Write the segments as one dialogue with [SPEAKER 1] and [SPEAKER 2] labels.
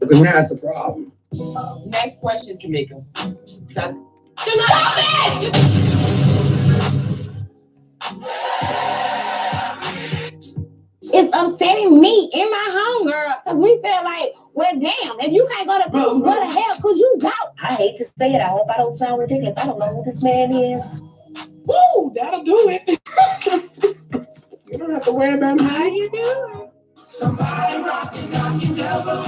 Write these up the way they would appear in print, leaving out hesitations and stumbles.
[SPEAKER 1] Then that's the problem.
[SPEAKER 2] Next question, Tamika. Stop
[SPEAKER 3] it! It's upsetting me in my home, girl, because we feel like, well, damn, if you can't go to bro, where the hell could you go?
[SPEAKER 2] I hate to say it. I hope I don't sound ridiculous. I don't know who this man is.
[SPEAKER 1] Woo, that'll do it. You don't have to worry about how you do.
[SPEAKER 4] Somebody rocking, knocking devil.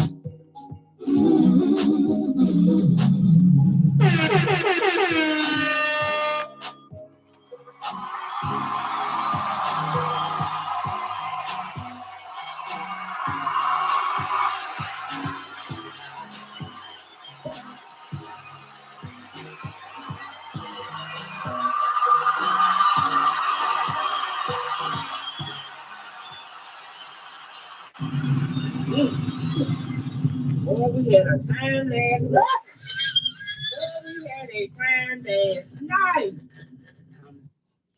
[SPEAKER 2] Boy, we had a time last night. Boy, we had a time last night.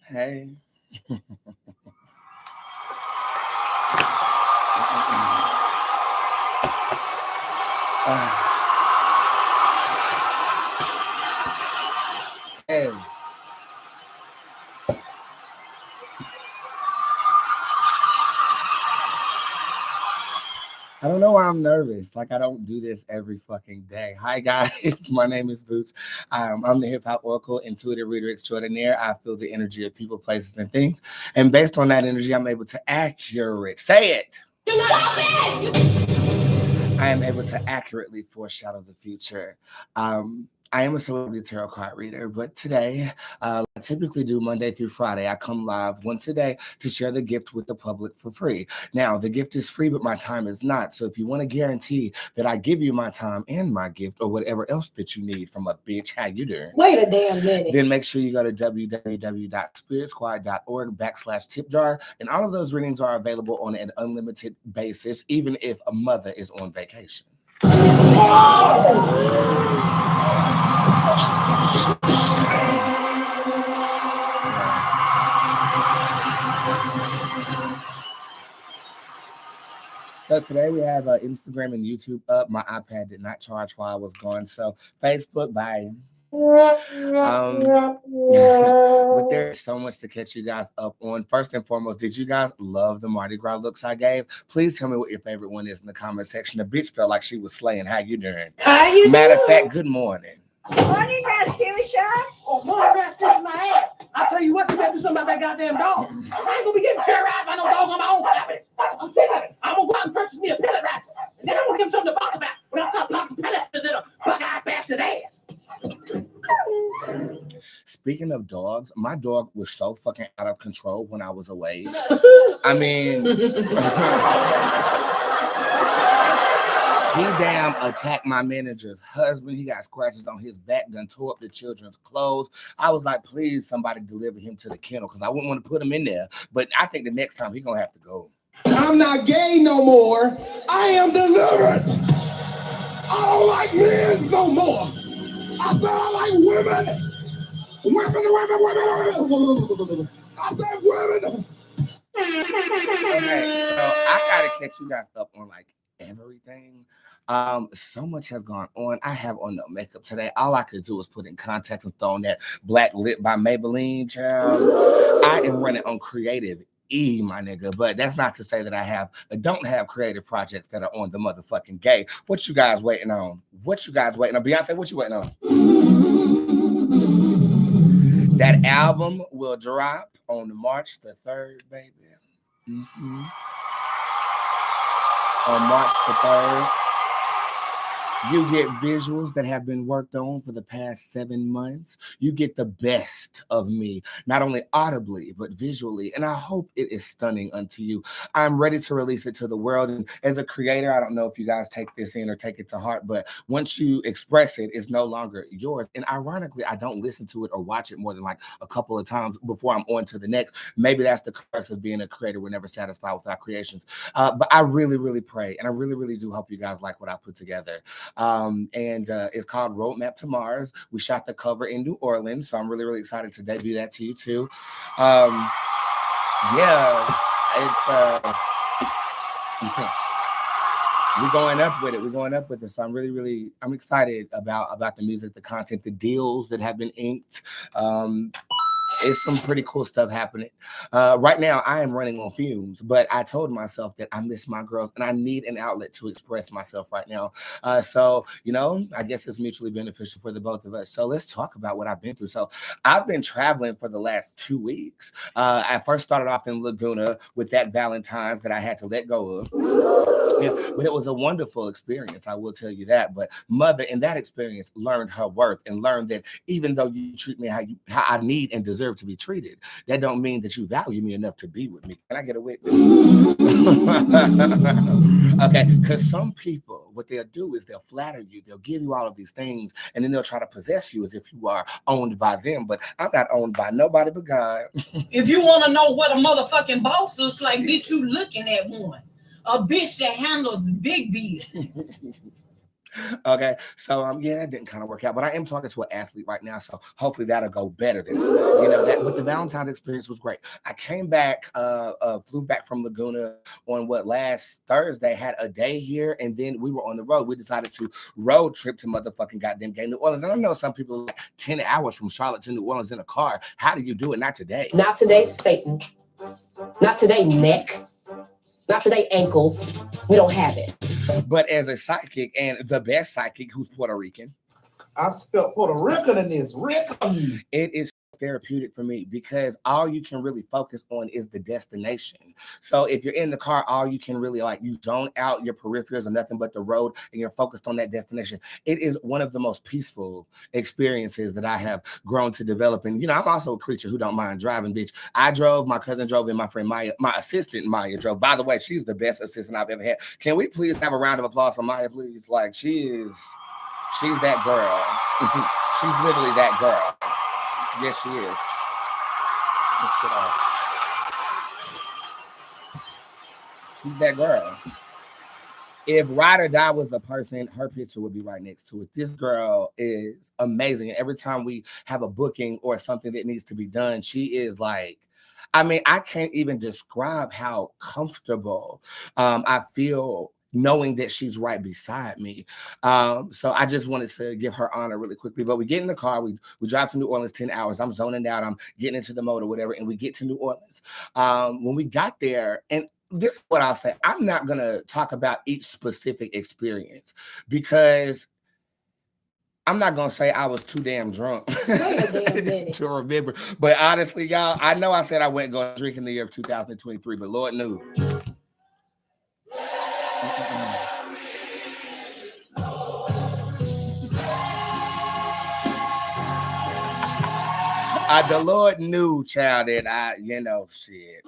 [SPEAKER 5] Hey. Hey. I don't know why I'm nervous. Like, I don't do this every fucking day. Hi, guys. My name is Bootz. I'm the hip-hop oracle, intuitive reader extraordinaire. I feel the energy of people, places, and things. And based on that energy, I'm able to say it.
[SPEAKER 3] Stop it!
[SPEAKER 5] I am able to accurately foreshadow the future. I am a celebrity tarot card reader, but today, I typically do Monday through Friday. I come live once a day to share the gift with the public for free. Now, the gift is free, but my time is not. So if you want to guarantee that I give you my time and my gift or whatever else that you need from a bitch, how you doing?
[SPEAKER 3] Wait a damn minute.
[SPEAKER 5] Then make sure you go to www.spiritsquad.org/tipjar. And all of those readings are available on an unlimited basis, even if a mother is on vacation. So today we have Instagram and YouTube up. My iPad did not charge while I was gone. So Facebook, bye. But there's so much to catch you guys up on. First and foremost, did you guys love the Mardi Gras looks I gave? Please tell me what your favorite one is in the comment section. The bitch felt like she was slaying. How you doing? Matter of fact, good morning.
[SPEAKER 2] Morning, Rascal Shot.
[SPEAKER 1] Oh, morning, Rascal, my ass. I tell you what, you better do something about that goddamn dog. I ain't gonna be getting terrorized by no dog on my own property. I'm sick of it. I'm gonna go out and purchase me a pellet rifle. And then I'm gonna give him something to talk about when I start popping pellets to little bug-eyed bastard's ass.
[SPEAKER 5] Speaking of dogs, my dog was so fucking out of control when I was away. I mean, he damn attacked my manager's husband. He got scratches on his back, done tore up the children's clothes. I was like, please, somebody deliver him to the kennel because I wouldn't want to put him in there. But I think the next time he's going to have to go.
[SPEAKER 1] I'm not gay no more. I am delivered. I don't like men no more. I said I like women. Women. I said women.
[SPEAKER 5] Okay, so I got to catch you guys up on like everything. So much has gone on. I have on no makeup today. All I could do was put in contacts and throw on that black lip by Maybelline, child. I am running on creative my nigga, but that's not to say that I don't have creative projects that are on the motherfucking gay. What you guys waiting on? Beyonce, what you waiting on? That album will drop on March the 3rd, baby. On March the 3rd. You get visuals that have been worked on for the past 7 months. You get the best of me, not only audibly, but visually. And I hope it is stunning unto you. I'm ready to release it to the world. And as a creator, I don't know if you guys take this in or take it to heart, but once you express it, it's no longer yours. And ironically, I don't listen to it or watch it more than like a couple of times before I'm on to the next. Maybe that's the curse of being a creator. We're never satisfied with our creations. But I really, really pray. And I really, really do hope you guys like what I put together. It's called Roadmap to Mars. We shot the cover in New Orleans, so I'm really, really excited to debut that to you too. We're going up with it. We're going up with it. So I'm excited about the music, the content, the deals that have been inked. It's some pretty cool stuff happening. Right now, I am running on fumes, but I told myself that I miss my girls and I need an outlet to express myself right now. So, I guess it's mutually beneficial for the both of us. So let's talk about what I've been through. So I've been traveling for the last 2 weeks. I first started off in Laguna with that Valentine's that I had to let go of. Yeah, but it was a wonderful experience, I will tell you that. But mother in that experience learned her worth and learned that even though you treat me how I need and deserve to be treated, that don't mean that you value me enough to be with me. Can I get a witness? Okay, because some people, what they'll do is they'll flatter you, they'll give you all of these things, and then they'll try to possess you as if you are owned by them. But I'm not owned by nobody but God.
[SPEAKER 2] If you want to know what a motherfucking boss looks like, bitch, you looking at one. A bitch that handles big business.
[SPEAKER 5] Okay, so yeah, it didn't kind of work out, but I am talking to an athlete right now, so hopefully that'll go better than that. But the Valentine's experience was great. I came back, flew back from Laguna on last Thursday, had a day here, and then we were on the road. We decided to road trip to motherfucking goddamn New Orleans. And I know some people like 10 hours from Charlotte to New Orleans in a car. How do you do it? Not today.
[SPEAKER 6] Not today, Satan. Not today, neck. Not today, ankles. We don't have it.
[SPEAKER 5] But as a psychic and the best psychic who's Puerto Rican.
[SPEAKER 7] I spelled Puerto Rican in this. Rican.
[SPEAKER 5] It is therapeutic for me because all you can really focus on is the destination. So if you're in the car, all you can really you zone out your peripherals are nothing but the road and you're focused on that destination. It is one of the most peaceful experiences that I have grown to develop. And I'm also a creature who don't mind driving, bitch. I drove, my cousin drove, and my friend Maya, my assistant Maya drove. By the way, she's the best assistant I've ever had. Can we please have a round of applause for Maya, please? She's that girl. She's literally that girl. Yes, she is. She's that girl. If Ride or Die was a person, her picture would be right next to it. This girl is amazing. And every time we have a booking or something that needs to be done, she is I can't even describe how comfortable I feel knowing that she's right beside me. So I just wanted to give her honor really quickly. But we get in the car, we drive to New Orleans 10 hours. I'm zoning out, I'm getting into the mode or whatever, and we get to New Orleans. When we got there, and this is what I'll say, I'm not gonna talk about each specific experience because I'm not gonna say I was too damn drunk to remember. But honestly, y'all, I know I said I wasn't gonna drink in the year of 2023, but Lord knew. The Lord knew, child, that shit.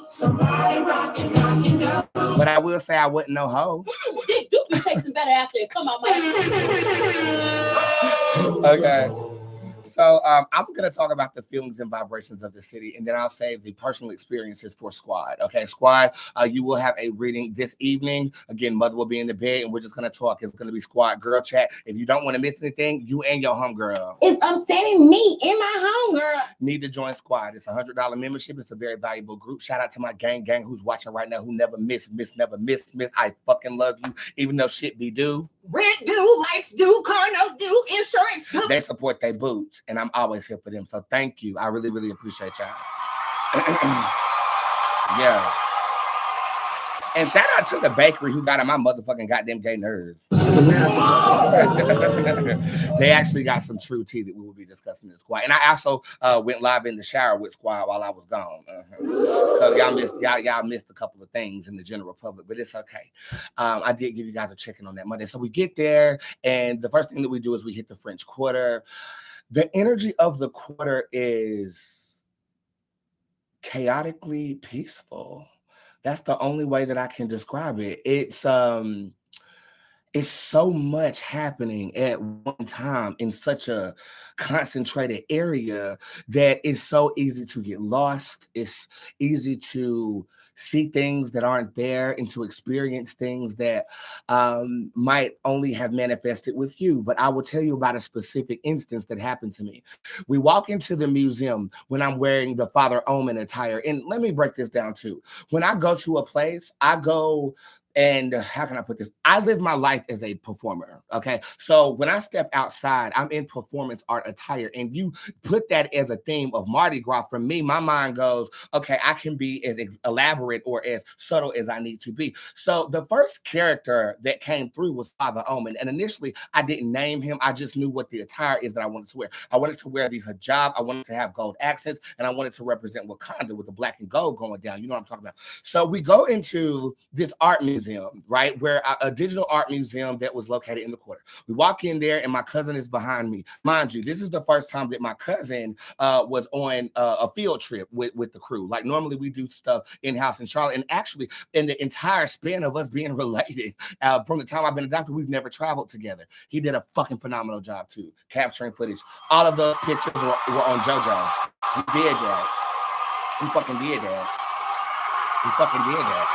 [SPEAKER 5] But I will say I wasn't no hoe.
[SPEAKER 6] Dick, do be tasting better after it come out my.
[SPEAKER 5] Okay. So I'm going to talk about the feelings and vibrations of the city, and then I'll save the personal experiences for Squad. Okay, Squad, you will have a reading this evening. Again, Mother will be in the bed, and we're just going to talk. It's going to be Squad Girl Chat. If you don't want to miss anything, you and your homegirl.
[SPEAKER 3] It's upsetting me and my homegirl.
[SPEAKER 5] Need to join Squad. It's a $100 membership. It's a very valuable group. Shout out to my gang who's watching right now, who never miss. I fucking love you, even though shit be due.
[SPEAKER 6] Rent due, lights due, car note due, insurance due.
[SPEAKER 5] They support their boots, and I'm always here for them. So thank you. I really, really appreciate y'all. Yeah. And shout out to the bakery who got on my motherfucking goddamn gay nerves. They actually got some true tea that we will be discussing in Squad. And I also went live in the shower with Squad while I was gone. So y'all missed a couple of things in the general public, but it's okay. I did give you guys a check-in on that Monday. So we get there, and the first thing that we do is we hit the French Quarter. The energy of the quarter is chaotically peaceful. That's the only way that I can describe it. It's so much happening at one time in such a concentrated area that it's so easy to get lost. It's easy to see things that aren't there and to experience things that might only have manifested with you. But I will tell you about a specific instance that happened to me. We walk into the museum when I'm wearing the Father Omen attire. And let me break this down too. When I go to a place, I go And how can I put this? I live my life as a performer, okay? So when I step outside, I'm in performance art attire, and you put that as a theme of Mardi Gras. For me, my mind goes, okay, I can be as elaborate or as subtle as I need to be. So the first character that came through was Father Omen, and initially I didn't name him. I just knew what the attire is that I wanted to wear. I wanted to wear the hijab. I wanted to have gold accents, and I wanted to represent Wakanda with the black and gold going down. You know what I'm talking about? So we go into this art museum, right? Where a digital art museum that was located in the quarter. We walk in there and my cousin is behind me. Mind you, this is the first time that my cousin was on a field trip with the crew. Like normally we do stuff in-house in Charlotte. And actually in the entire span of us being related, from the time I've been adopted, we've never traveled together. He did a fucking phenomenal job too, capturing footage. All of those pictures were on JoJo. He did that. He fucking did that. He fucking did that.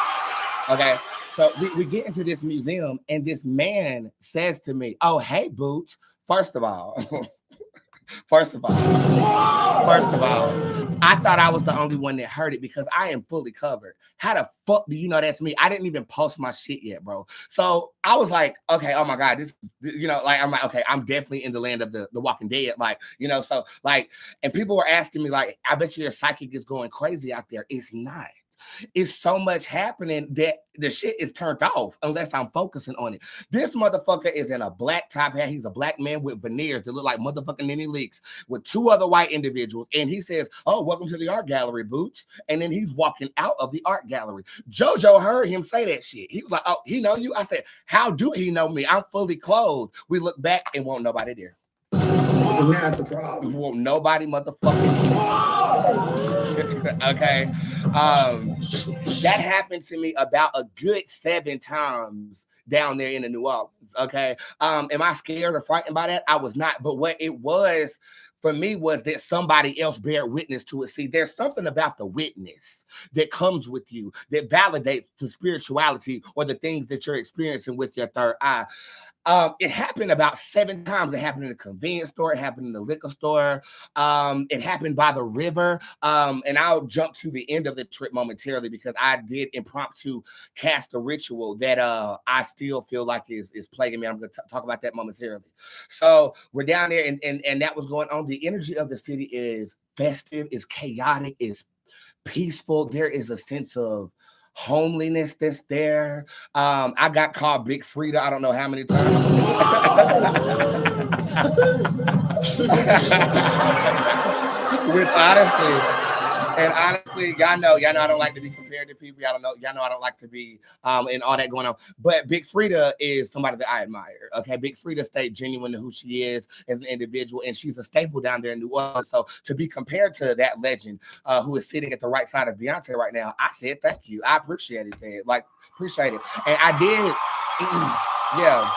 [SPEAKER 5] Okay. So we get into this museum and this man says to me, oh, hey, Boots. First of all, I thought I was the only one that heard it because I am fully covered. How the fuck do you know that's me? I didn't even post my shit yet, bro. So I was like, okay, oh my God, this, like, I'm like, okay, I'm definitely in the land of the Walking Dead. Like, so like, and people were asking me like, I bet you your psychic is going crazy out there. It's not. It's so much happening that the shit is turned off unless I'm focusing on it. This motherfucker is in a black top hat. He's a black man with veneers that look like motherfucking Nene Leaks with two other white individuals. And he says, oh, welcome to the art gallery, Boots. And then he's walking out of the art gallery. JoJo heard him say that shit. He was like, oh, he know you? I said, how do he know me? I'm fully clothed. We look back and won't nobody there.
[SPEAKER 7] That's the problem.
[SPEAKER 5] Won't nobody motherfucking okay. That happened to me about a good 7 times down there in the New Orleans. Okay. Am I scared or frightened by that? I was not. But what it was for me was that somebody else bear witness to it. See, there's something about the witness that comes with you that validates the spirituality or the things that you're experiencing with your third eye. It happened about 7 times. It happened in the convenience store. It happened in the liquor store. It happened by the river. And I'll jump to the end of the trip momentarily because I did impromptu cast a ritual that I still feel like is plaguing me. I'm going to talk about that momentarily. So we're down there and that was going on. The energy of the city is festive, is chaotic, is peaceful. There is a sense of homeliness that's there. I got called Big Frida. I don't know how many times. Which honestly, y'all know I don't like to be compared to people. Y'all know I don't like to be and all that going on. But Big Frida is somebody that I admire. Okay, Big Frida stayed genuine to who she is as an individual, and she's a staple down there in New Orleans. So to be compared to that legend who is sitting at the right side of Beyonce right now, I said thank you. I appreciate it. Appreciate it, and I did. Yeah.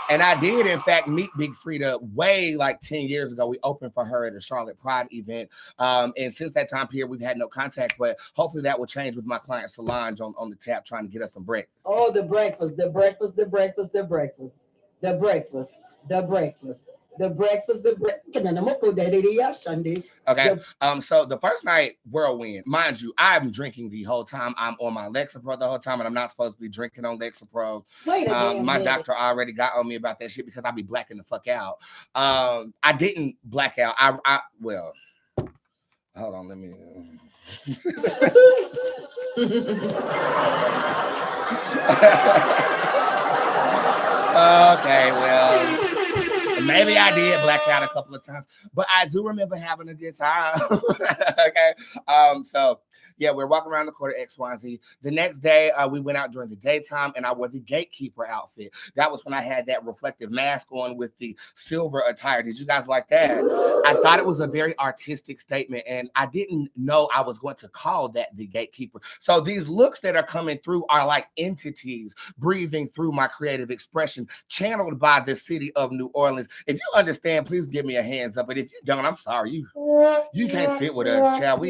[SPEAKER 5] And I did, in fact, meet Big Frida way like 10 years ago. We opened for her at a Charlotte Pride event. And since that time period, we've had no contact, but hopefully that will change with my client Solange on the tap trying to get us some breakfast.
[SPEAKER 8] Oh, the breakfast.
[SPEAKER 5] Okay. So the first night, whirlwind. Mind you, I'm drinking the whole time. I'm on my Lexapro the whole time, and I'm not supposed to be drinking on Lexapro. My doctor already got on me about that shit because I be blacking the fuck out. I didn't black out. Well, hold on, let me. Okay, well. Maybe I did black out a couple of times, but I do remember having a good time. Okay. So yeah, we're walking around the quarter XYZ. The next day, we went out during the daytime and I wore the gatekeeper outfit. That was when I had that reflective mask on with the silver attire. Did you guys like that? I thought it was a very artistic statement and I didn't know I was going to call that the gatekeeper. So these looks that are coming through are like entities breathing through my creative expression, channeled by the city of New Orleans. If you understand, please give me a hands up. But if you don't, I'm sorry. You can't sit with us, child.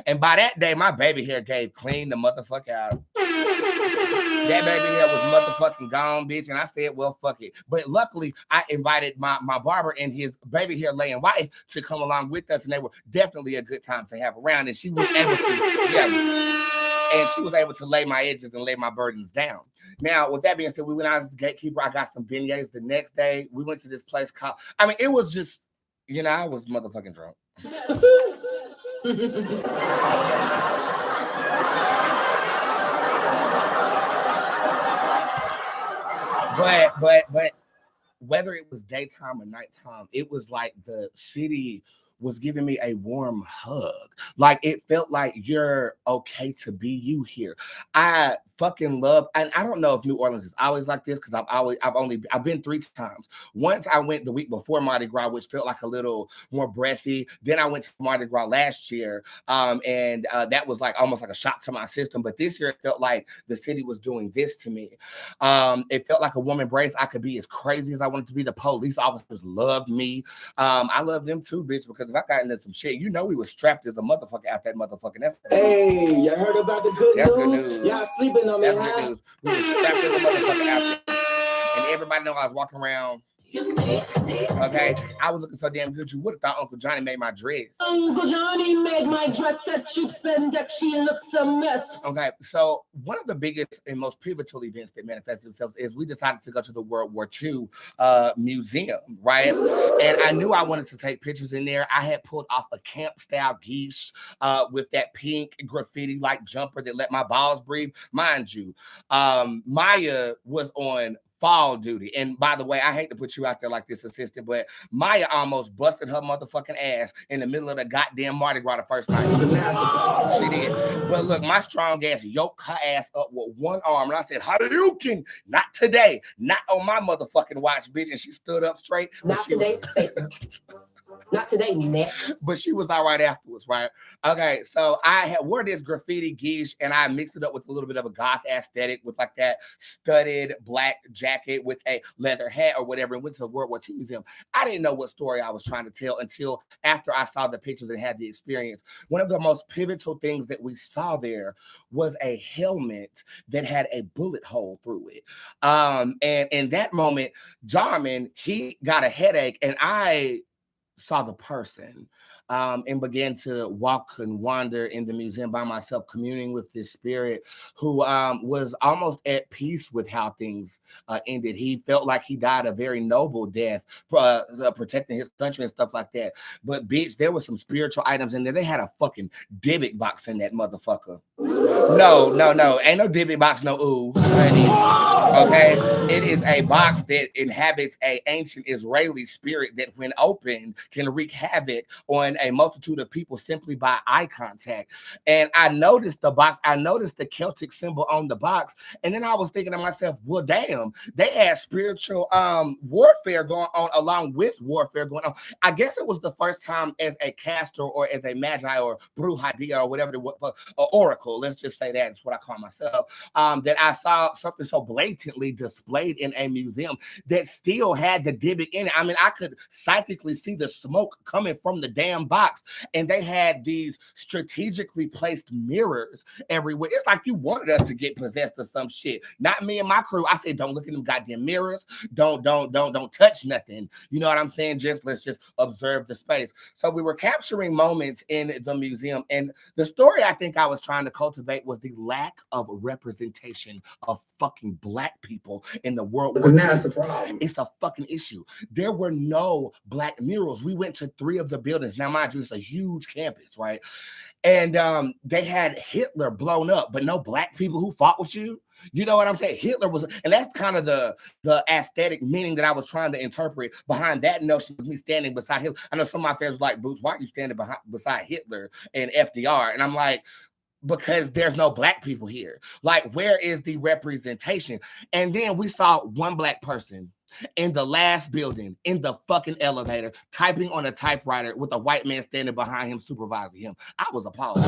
[SPEAKER 5] And by that day, my baby hair gave clean the motherfucker out. That baby hair was motherfucking gone, bitch. And I said, well, fuck it. But luckily, I invited my barber and his baby hair laying wife to come along with us. And they were definitely a good time to have around. And she was able to, yeah. and she was able to lay my edges and lay my burdens down. Now, with that being said, we went out as the gatekeeper. I got some beignets the next day. We went to this place called, I mean, it was just, you know, I was motherfucking drunk. But whether it was daytime or nighttime, it was like the city was giving me a warm hug. Like it felt like you're okay to be you here. I fucking love, and I don't know if New Orleans is always like this because I've been 3 times. Once I went the week before Mardi Gras, which felt like a little more breathy. Then I went to Mardi Gras last year, and that was like almost like a shock to my system. But this year it felt like the city was doing this to me. It felt like a woman embrace. I could be as crazy as I wanted to be. The police officers loved me. I love them too, bitch, because if I got into some shit, you know we was strapped as a motherfucker out that motherfucking. That's
[SPEAKER 4] Hey, you heard about the good
[SPEAKER 5] That's
[SPEAKER 4] news?
[SPEAKER 5] good news.
[SPEAKER 4] Y'all sleeping on me,
[SPEAKER 5] That's
[SPEAKER 4] huh?
[SPEAKER 5] good news. We was strapped as a motherfucker out there. And everybody know I was walking around. Okay, I was looking so damn good. You would have thought Uncle Johnny made my dress.
[SPEAKER 6] Uncle Johnny made my dress that cheap spandex. She looks a mess.
[SPEAKER 5] Okay, so one of the biggest and most pivotal events that manifested themselves is we decided to go to the World War II museum, right? And I knew I wanted to take pictures in there. I had pulled off a camp style geesh with that pink graffiti like jumper that let my balls breathe. Mind you, Maya was on fall duty. And by the way, I hate to put you out there like this, assistant, but Maya almost busted her motherfucking ass in the middle of the goddamn Mardi Gras the first night. She did. But look, my strong ass yoked her ass up with one arm. And I said, Hadouken, not today. Not on my motherfucking watch, bitch. And she stood up straight.
[SPEAKER 6] Not today, Satan. Not today, Nick.
[SPEAKER 5] But she was all right afterwards, right? Okay, so I had wore this graffiti geesh and I mixed it up with a little bit of a goth aesthetic with like that studded black jacket with a leather hat or whatever, and went to the World War II Museum. I didn't know what story I was trying to tell until after I saw the pictures and had the experience. One of the most pivotal things that we saw there was a helmet that had a bullet hole through it. And in that moment, Jarman, he got a headache and I saw the person and began to walk and wander in the museum by myself, communing with this spirit who was almost at peace with how things ended. He felt like he died a very noble death, protecting his country and stuff like that. But bitch, there was some spiritual items in there. They had a fucking Dybbuk box in that motherfucker. No. Ain't no Dybbuk box, no ooh, honey. Okay? It is a box that inhabits a ancient Israeli spirit that when opened can wreak havoc on a multitude of people simply by eye contact. And I noticed the box, I noticed the Celtic symbol on the box, and then I was thinking to myself, well, damn, they had spiritual warfare going on along with warfare going on. I guess it was the first time as a caster or as a magi or bruhadia or whatever, or oracle, let's just say that's what I call myself, that I saw something so blatantly displayed in a museum that still had the Dybbuk in it. I mean, I could psychically see the smoke coming from the damn box, and they had these strategically placed mirrors everywhere. It's like you wanted us to get possessed or some shit. Not me and my crew. I said, don't look at them goddamn mirrors. Don't touch nothing. You know what I'm saying? Let's just observe the space. So we were capturing moments in the museum, and the story I think I was trying to cultivate was the lack of representation of fucking black people in the world.
[SPEAKER 7] But now it's the problem.
[SPEAKER 5] It's a fucking issue. There were no black murals. We went to 3 of the buildings. Now, mind you, it's a huge campus, right? And they had Hitler blown up, but no black people who fought with you. You know what I'm saying? Hitler was, and that's kind of the aesthetic meaning that I was trying to interpret behind that notion of me standing beside Hitler. I know some of my fans were like, Boots, why are you standing beside Hitler and FDR? And I'm like, because there's no black people here. Like, where is the representation? And then we saw one black person in the last building, in the fucking elevator, typing on a typewriter with a white man standing behind him, supervising him. I was appalled.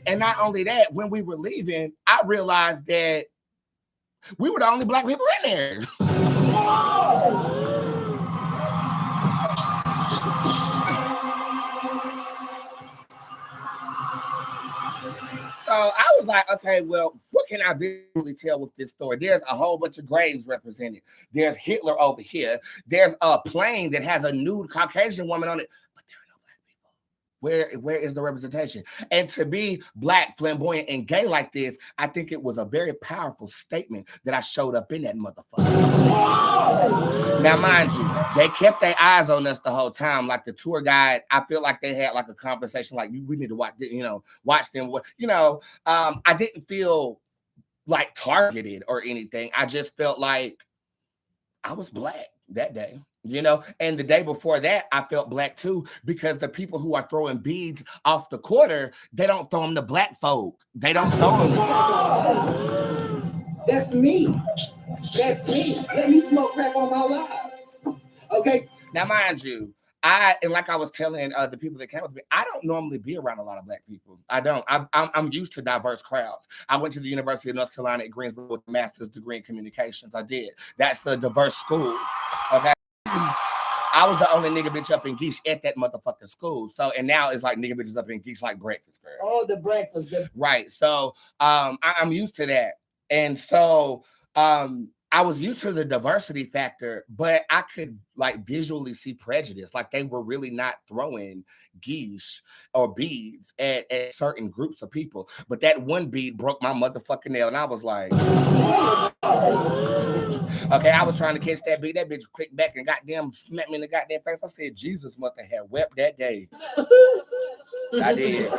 [SPEAKER 5] And not only that, when we were leaving, I realized that we were the only black people in there. So I was like, okay, well, what can I visually tell with this story? There's a whole bunch of graves represented. There's Hitler over here. There's a plane that has a nude Caucasian woman on it, but there are no black people. Where is the representation? And to be black, flamboyant, and gay like this, I think it was a very powerful statement that I showed up in that motherfucker. Now, mind you, they kept their eyes on us the whole time. Like the tour guide, I feel like they had like a conversation, like we need to watch, watch them. I didn't feel like targeted or anything. I just felt like I was black that day. And the day before that, I felt black too, because the people who are throwing beads off the quarter, they don't throw them to black folk. They don't throw them.
[SPEAKER 7] That's me. That's me. Let me smoke crack on my live. Okay.
[SPEAKER 5] Now, mind you, like I was telling the people that came with me, I don't normally be around a lot of black people. I don't. I'm used to diverse crowds. I went to the University of North Carolina at Greensboro with a master's degree in communications. I did. That's a diverse school. Okay. I was the only nigga bitch up in Geesh at that motherfucking school. So, and now it's like nigga bitches up in Geesh like breakfast, girl.
[SPEAKER 7] Oh, the breakfast.
[SPEAKER 5] Right. So, I'm used to that. And so, I was used to the diversity factor, but I could like visually see prejudice. Like they were really not throwing geesh or beads at certain groups of people. But that one bead broke my motherfucking nail. And I was like, okay, I was trying to catch that bead. That bitch clicked back and goddamn smacked me in the goddamn face. I said, Jesus must have had wept that day. I did.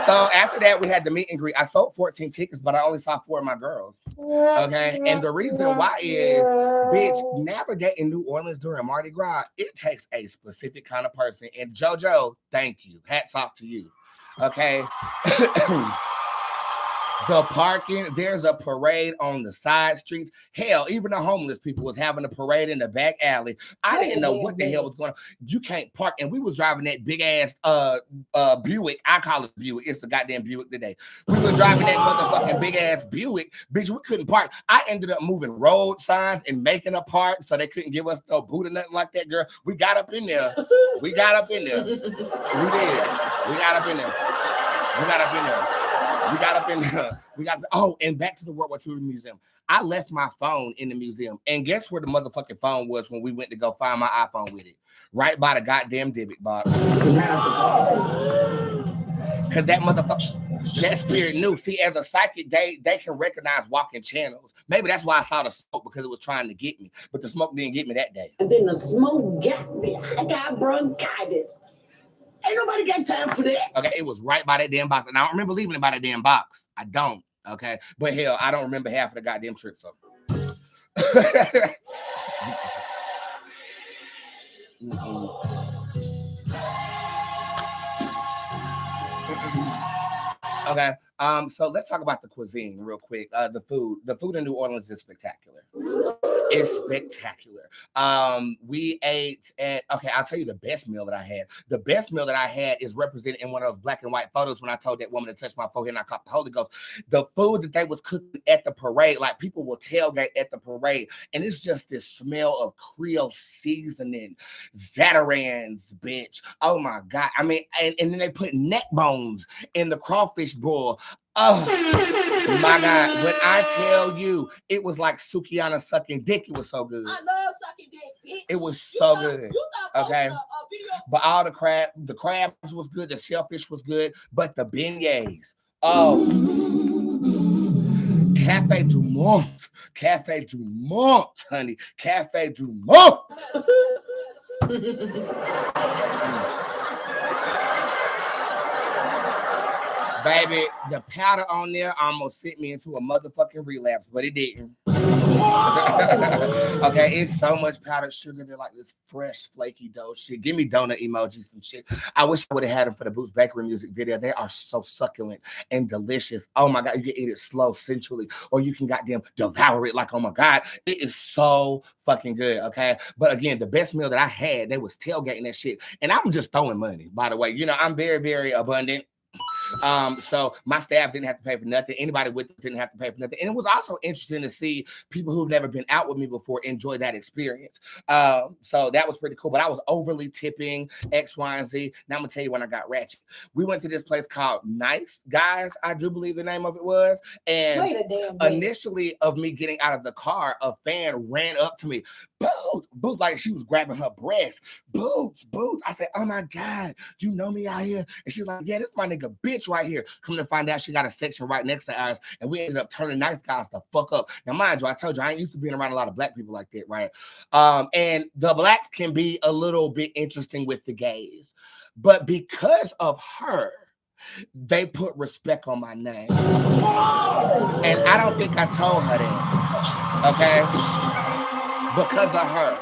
[SPEAKER 5] So after that, we had the meet and greet. I sold 14 tickets, but I only saw 4 of my girls. Okay. And the reason why is, bitch, navigating New Orleans during Mardi Gras, it takes a specific kind of person. And JoJo, thank you. Hats off to you. Okay. The parking, there's a parade on the side streets. Hell, even the homeless people was having a parade in the back alley. I didn't know what the hell was going on. You can't park. And we was driving that big ass Buick. I call it Buick. It's a goddamn Buick today. We was driving that motherfucking big ass Buick. Bitch, we couldn't park. I ended up moving road signs and making a park so they couldn't give us no boot or nothing like that, girl. We got up in there. We did. We got up in there. And back to the World War II Museum. I left my phone in the museum. And guess where the motherfucking phone was when we went to go find my iPhone with it? Right by the goddamn debit box. Because that motherfucker, that spirit knew. See, as a psychic, they can recognize walking channels. Maybe that's why I saw the smoke, because it was trying to get me. But the smoke didn't get me that day.
[SPEAKER 8] And then the smoke got me. I got bronchitis. Ain't nobody got time for that.
[SPEAKER 5] Okay, it was right by that damn box. And I don't remember leaving it by that damn box. I don't. Okay. But hell, I don't remember half of the goddamn trip. So. Okay. So let's talk about the cuisine real quick. The food in New Orleans is spectacular. It's spectacular. We ate at, okay, I'll tell you the best meal that I had. The best meal that I had is represented in one of those black and white photos when I told that woman to touch my forehead and I caught the Holy Ghost. The food that they was cooking at the parade, like people will tailgate at the parade, and it's just this smell of Creole seasoning, Zatarans, bitch. Oh my God. I mean, and then they put neck bones in the crawfish boil. Oh my God. When I tell you, it was like Sukiana sucking dick. It was so good.
[SPEAKER 8] I love sucking dick, bitch.
[SPEAKER 5] It was so good. Okay. But all the crabs was good. The shellfish was good. But the beignets, oh. Cafe du Monde, honey. Cafe du Monde. Baby, the powder on there almost sent me into a motherfucking relapse, but it didn't. Okay, it's so much powdered sugar. They're like this fresh, flaky dough shit. Give me donut emojis and shit. I wish I would have had them for the Bootz Bakery music video. They are so succulent and delicious. Oh my God, you can eat it slow, sensually, or you can goddamn devour it like, oh my God, it is so fucking good, okay? But again, the best meal that I had, they was tailgating that shit. And I'm just throwing money, by the way. You know, I'm very, very abundant. So my staff didn't have to pay for nothing. Anybody with us didn't have to pay for nothing. And it was also interesting to see people who've never been out with me before enjoy that experience. So that was pretty cool. But I was overly tipping X, Y, and Z. Now I'm gonna tell you when I got ratchet. We went to this place called Nice Guys, I do believe the name of it was. And
[SPEAKER 3] Wait a damn minute.
[SPEAKER 5] initially of me getting out of the car, a fan ran up to me. Boots, Boots, like she was grabbing her breast. Boots, Boots. I said, oh my God, you know me out here? And she's like, yeah, this my nigga bitch right here. Come to find out she got a section right next to ours. And we ended up turning Nice Guys the fuck up. Now, mind you, I told you, I ain't used to being around a lot of black people like that, right? And the blacks can be a little bit interesting with the gays. But because of her, they put respect on my name. And I don't think I told her that, okay? Because of her.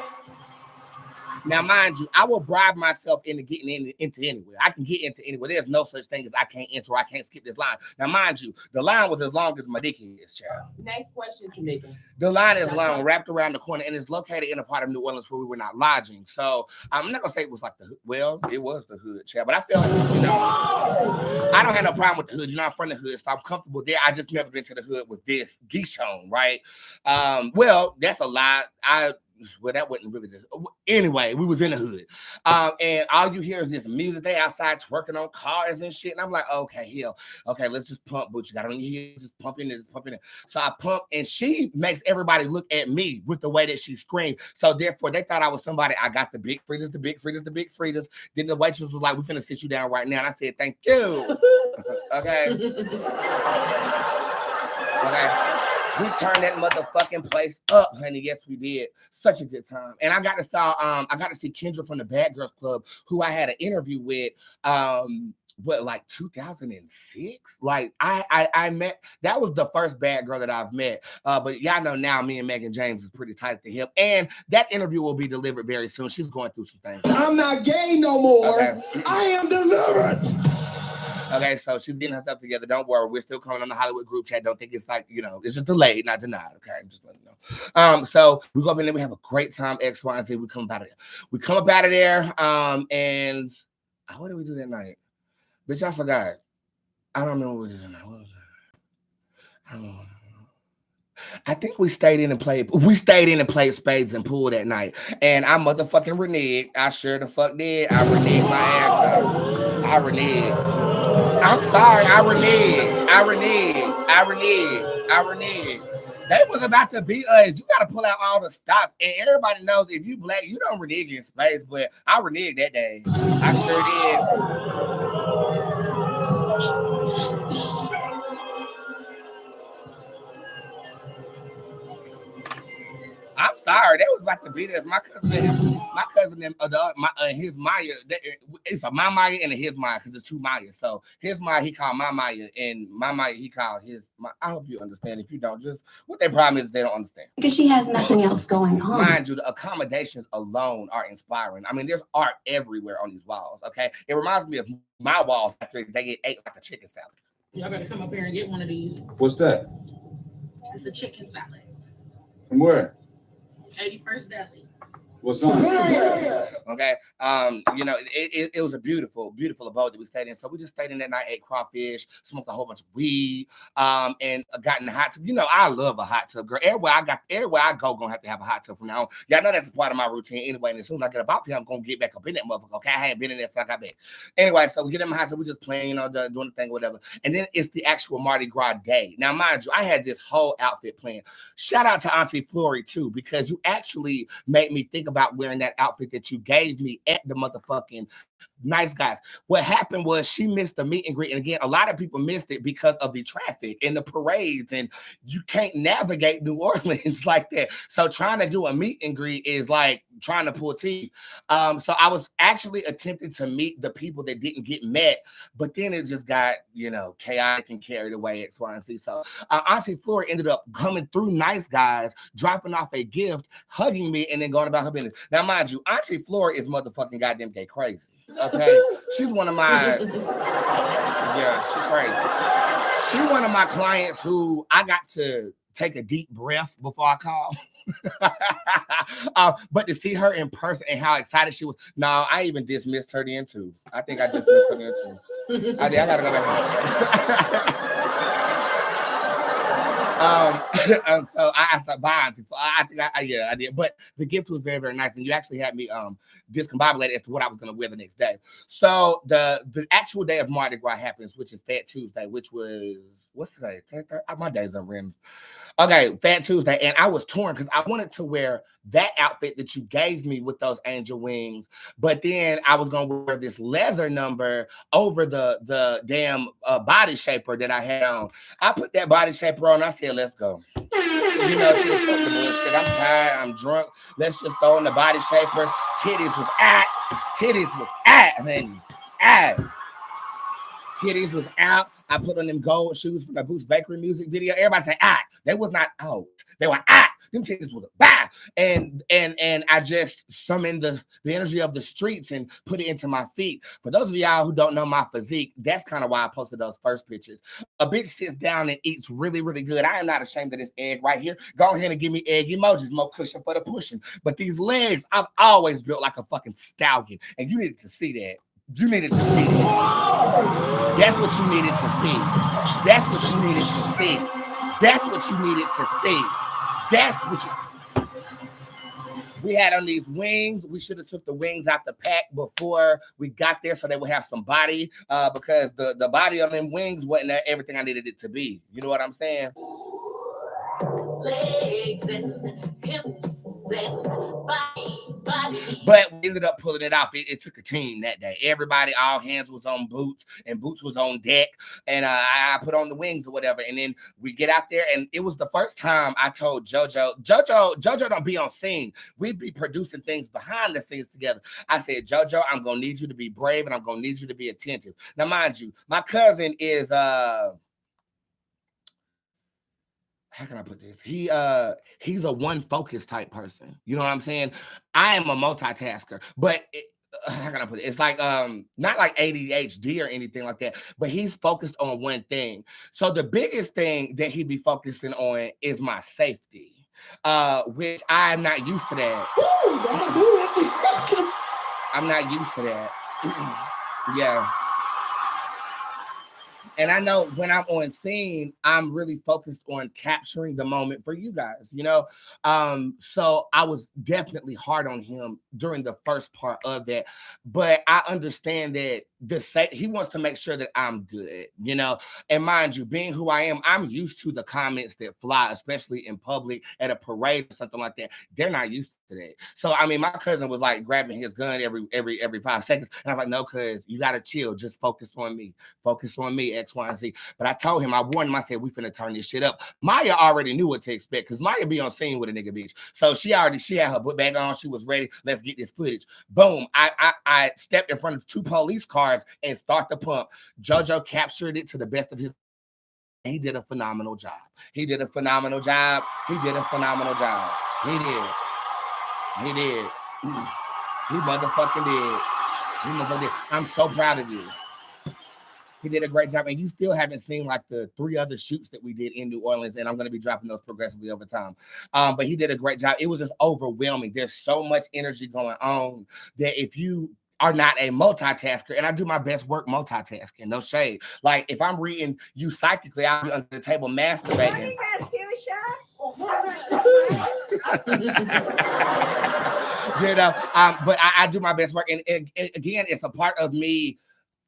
[SPEAKER 5] Now, mind you, I will bribe myself into getting into anywhere. I can get into anywhere. There's no such thing as I can't enter or I can't skip this line. Now, mind you, the line was as long as my dick is, child.
[SPEAKER 6] Next question, Tamika.
[SPEAKER 5] The line is long, wrapped around the corner, and it's located in a part of New Orleans where we were not lodging. So I'm not gonna say it was like the hood. Well, it was the hood, child. But I felt, you know, I don't have no problem with the hood. You know, I'm from the hood, so I'm comfortable there. I just never been to the hood with this geese on, right? Well, that's a lie. Well, that wasn't really this. Anyway, we was in the hood. And all you hear is this music. They outside twerking on cars and shit. And I'm like, okay, hell. Okay, let's just pump. But you got on your heels, just pumping it, just pumping it. So I pump, and she makes everybody look at me with the way that she screamed. So therefore, they thought I was somebody. I got the big fritters, the big fritters, the big fritters. Then the waitress was like, we're finna sit you down right now. And I said, thank you. Okay. Okay. We turned that motherfucking place up, honey. Yes, we did. Such a good time. And I got to see Kendra from the Bad Girls Club, who I had an interview with, like 2006? Like I met, that was the first bad girl that I've met. But y'all know now me and Megan James is pretty tight at the hip. And that interview will be delivered very soon. She's going through some things.
[SPEAKER 7] I'm not gay no more.
[SPEAKER 5] Okay.
[SPEAKER 7] I am delivered.
[SPEAKER 5] Okay, so she's getting herself together. Don't worry. We're still coming on the Hollywood group chat. Don't think it's like, you know, it's just delayed, not denied. Okay, just let you know. So we go up in there. We have a great time. X, Y, and Z. We come up out of there. And what did we do that night? Bitch, I forgot. I don't remember what we did that night. What was that? I don't know. I think we stayed in and played spades and pool that night. And I motherfucking reneged. I sure the fuck did. I reneged my ass off. I reneged. I'm sorry, I reneged. They was about to beat us. You gotta pull out all the stops. And everybody knows if you black, you don't renege in space, but I reneged that day. I sure did. I'm sorry, they was about to beat us. My cousin and his Maya. It's a my Maya and a his Maya because it's two Mayas. So his Maya he called my Maya, and my Maya he called his. I hope you understand. If you don't, just what their problem is, they don't understand.
[SPEAKER 9] Because she has nothing else going on.
[SPEAKER 5] Mind you, the accommodations alone are inspiring. I mean, there's art everywhere on these walls. Okay, it reminds me of my walls after they get ate like a chicken salad.
[SPEAKER 2] Y'all better come up here and get one of these.
[SPEAKER 10] What's that?
[SPEAKER 2] It's a chicken salad.
[SPEAKER 10] From where?
[SPEAKER 2] 81st Deli.
[SPEAKER 10] What's on?
[SPEAKER 5] Okay. You know, it was a beautiful, beautiful abode that we stayed in. So we just stayed in that night, ate crawfish, smoked a whole bunch of weed, and got in the hot tub. You know, I love a hot tub, girl. Everywhere I go, gonna have to have a hot tub from now on. Y'all know that's a part of my routine anyway. And as soon as I get up here, I'm gonna get back up in that motherfucker. Okay, I ain't been in there since I got back. Anyway, so we get in the hot tub, we just playing, you know, doing the thing, whatever. And then it's the actual Mardi Gras day. Now, mind you, I had this whole outfit planned. Shout out to Auntie Flory too, because you actually made me think about wearing that outfit that you gave me at the motherfucking Nice Guys. What happened was she missed the meet and greet. And again, a lot of people missed it because of the traffic and the parades, and you can't navigate New Orleans like that. So trying to do a meet and greet is like trying to pull teeth. So I was actually attempting to meet the people that didn't get met, but then it just got, you know, chaotic and carried away, X, Y, and Z. So Auntie Flora ended up coming through Nice Guys, dropping off a gift, hugging me, and then going about her business. Now, mind you, Auntie Flora is motherfucking goddamn gay crazy. Okay, she's one of my, she's crazy. She's one of my clients who I got to take a deep breath before I call. But to see her in person and how excited she was, no, I even dismissed her then too. I think I dismissed her then too. I gotta go back. So I stopped buying people. I think I did. But the gift was very, very nice. And you actually had me discombobulated as to what I was gonna wear the next day. So the actual day of Mardi Gras happens, which is Fat Tuesday, which was what's today? My days are rim. Okay, Fat Tuesday. And I was torn because I wanted to wear that outfit that you gave me with those angel wings, but then I was gonna wear this leather number over the damn body shaper that I had on. I put that body shaper on. I said, "Let's go." You know, she was fuck the bullshit. I'm tired. I'm drunk. Let's just throw in the body shaper. Titties was at. Honey. Titties was out. I put on them gold shoes from the Boots Bakery music video. Everybody say, they was not out. They were them titties was bah. And I just summoned the energy of the streets and put it into my feet. For those of y'all who don't know my physique, that's kind of why I posted those first pictures. A bitch sits down and eats really, really good. I am not ashamed of this egg right here. Go ahead and give me egg emojis, more cushion for the pushing. But these legs, I've always built like a fucking stallion. And you needed to see that. You needed to see that. That's what you needed to see. That's what you needed to see. That's what you needed to see. That's what you... We had on these wings. We should have took the wings out the pack before we got there so they would have some body because the body on them wings wasn't everything I needed it to be. You know what I'm saying? Legs and hips and body. But we ended up pulling it off. It took a team that day. Everybody, all hands was on Boots, and Boots was on deck. And I put on the wings or whatever. And then we get out there, and it was the first time I told JoJo don't be on scene. We be producing things behind the scenes together. I said, JoJo, I'm gonna need you to be brave, and I'm gonna need you to be attentive. Now, mind you, my cousin is how can I put this? He's a one focus type person. You know what I'm saying? I am a multitasker, but how can I put it? It's like not like ADHD or anything like that, but he's focused on one thing. So the biggest thing that he be focusing on is my safety, which I'm not used to that.
[SPEAKER 8] Ooh, that'll do it.
[SPEAKER 5] I'm not used to that. Yeah. And I know when I'm on scene, I'm really focused on capturing the moment for you guys, you know? So I was definitely hard on him during the first part of that. But I understand that he wants to make sure that I'm good, you know? And mind you, being who I am, I'm used to the comments that fly, especially in public at a parade or something like that. They're not used to that. So, I mean, my cousin was like grabbing his gun every 5 seconds. And I'm like, no, cuz you got to chill. Just focus on me. Focus on me, X, Y, and Z. But I told him, I warned him, I said, we finna turn this shit up. Maya already knew what to expect because Maya be on scene with a nigga bitch. So she had her book bag on. She was ready. Let's get this footage. Boom. I stepped in front of 2 police cars and start the pump. JoJo captured it to the best of his. He did a phenomenal job. He did a phenomenal job. He did a phenomenal job. He did. He did. He motherfucking did. He motherfucking did. I'm so proud of you. He did a great job. And you still haven't seen like the 3 other shoots that we did in New Orleans. And I'm going to be dropping those progressively over time. But he did a great job. It was just overwhelming. There's so much energy going on that if you are not a multitasker, and I do my best work multitasking, no shade. Like if I'm reading you psychically, I'll be under the table masturbating. You know, but I do my best work. And again, it's a part of me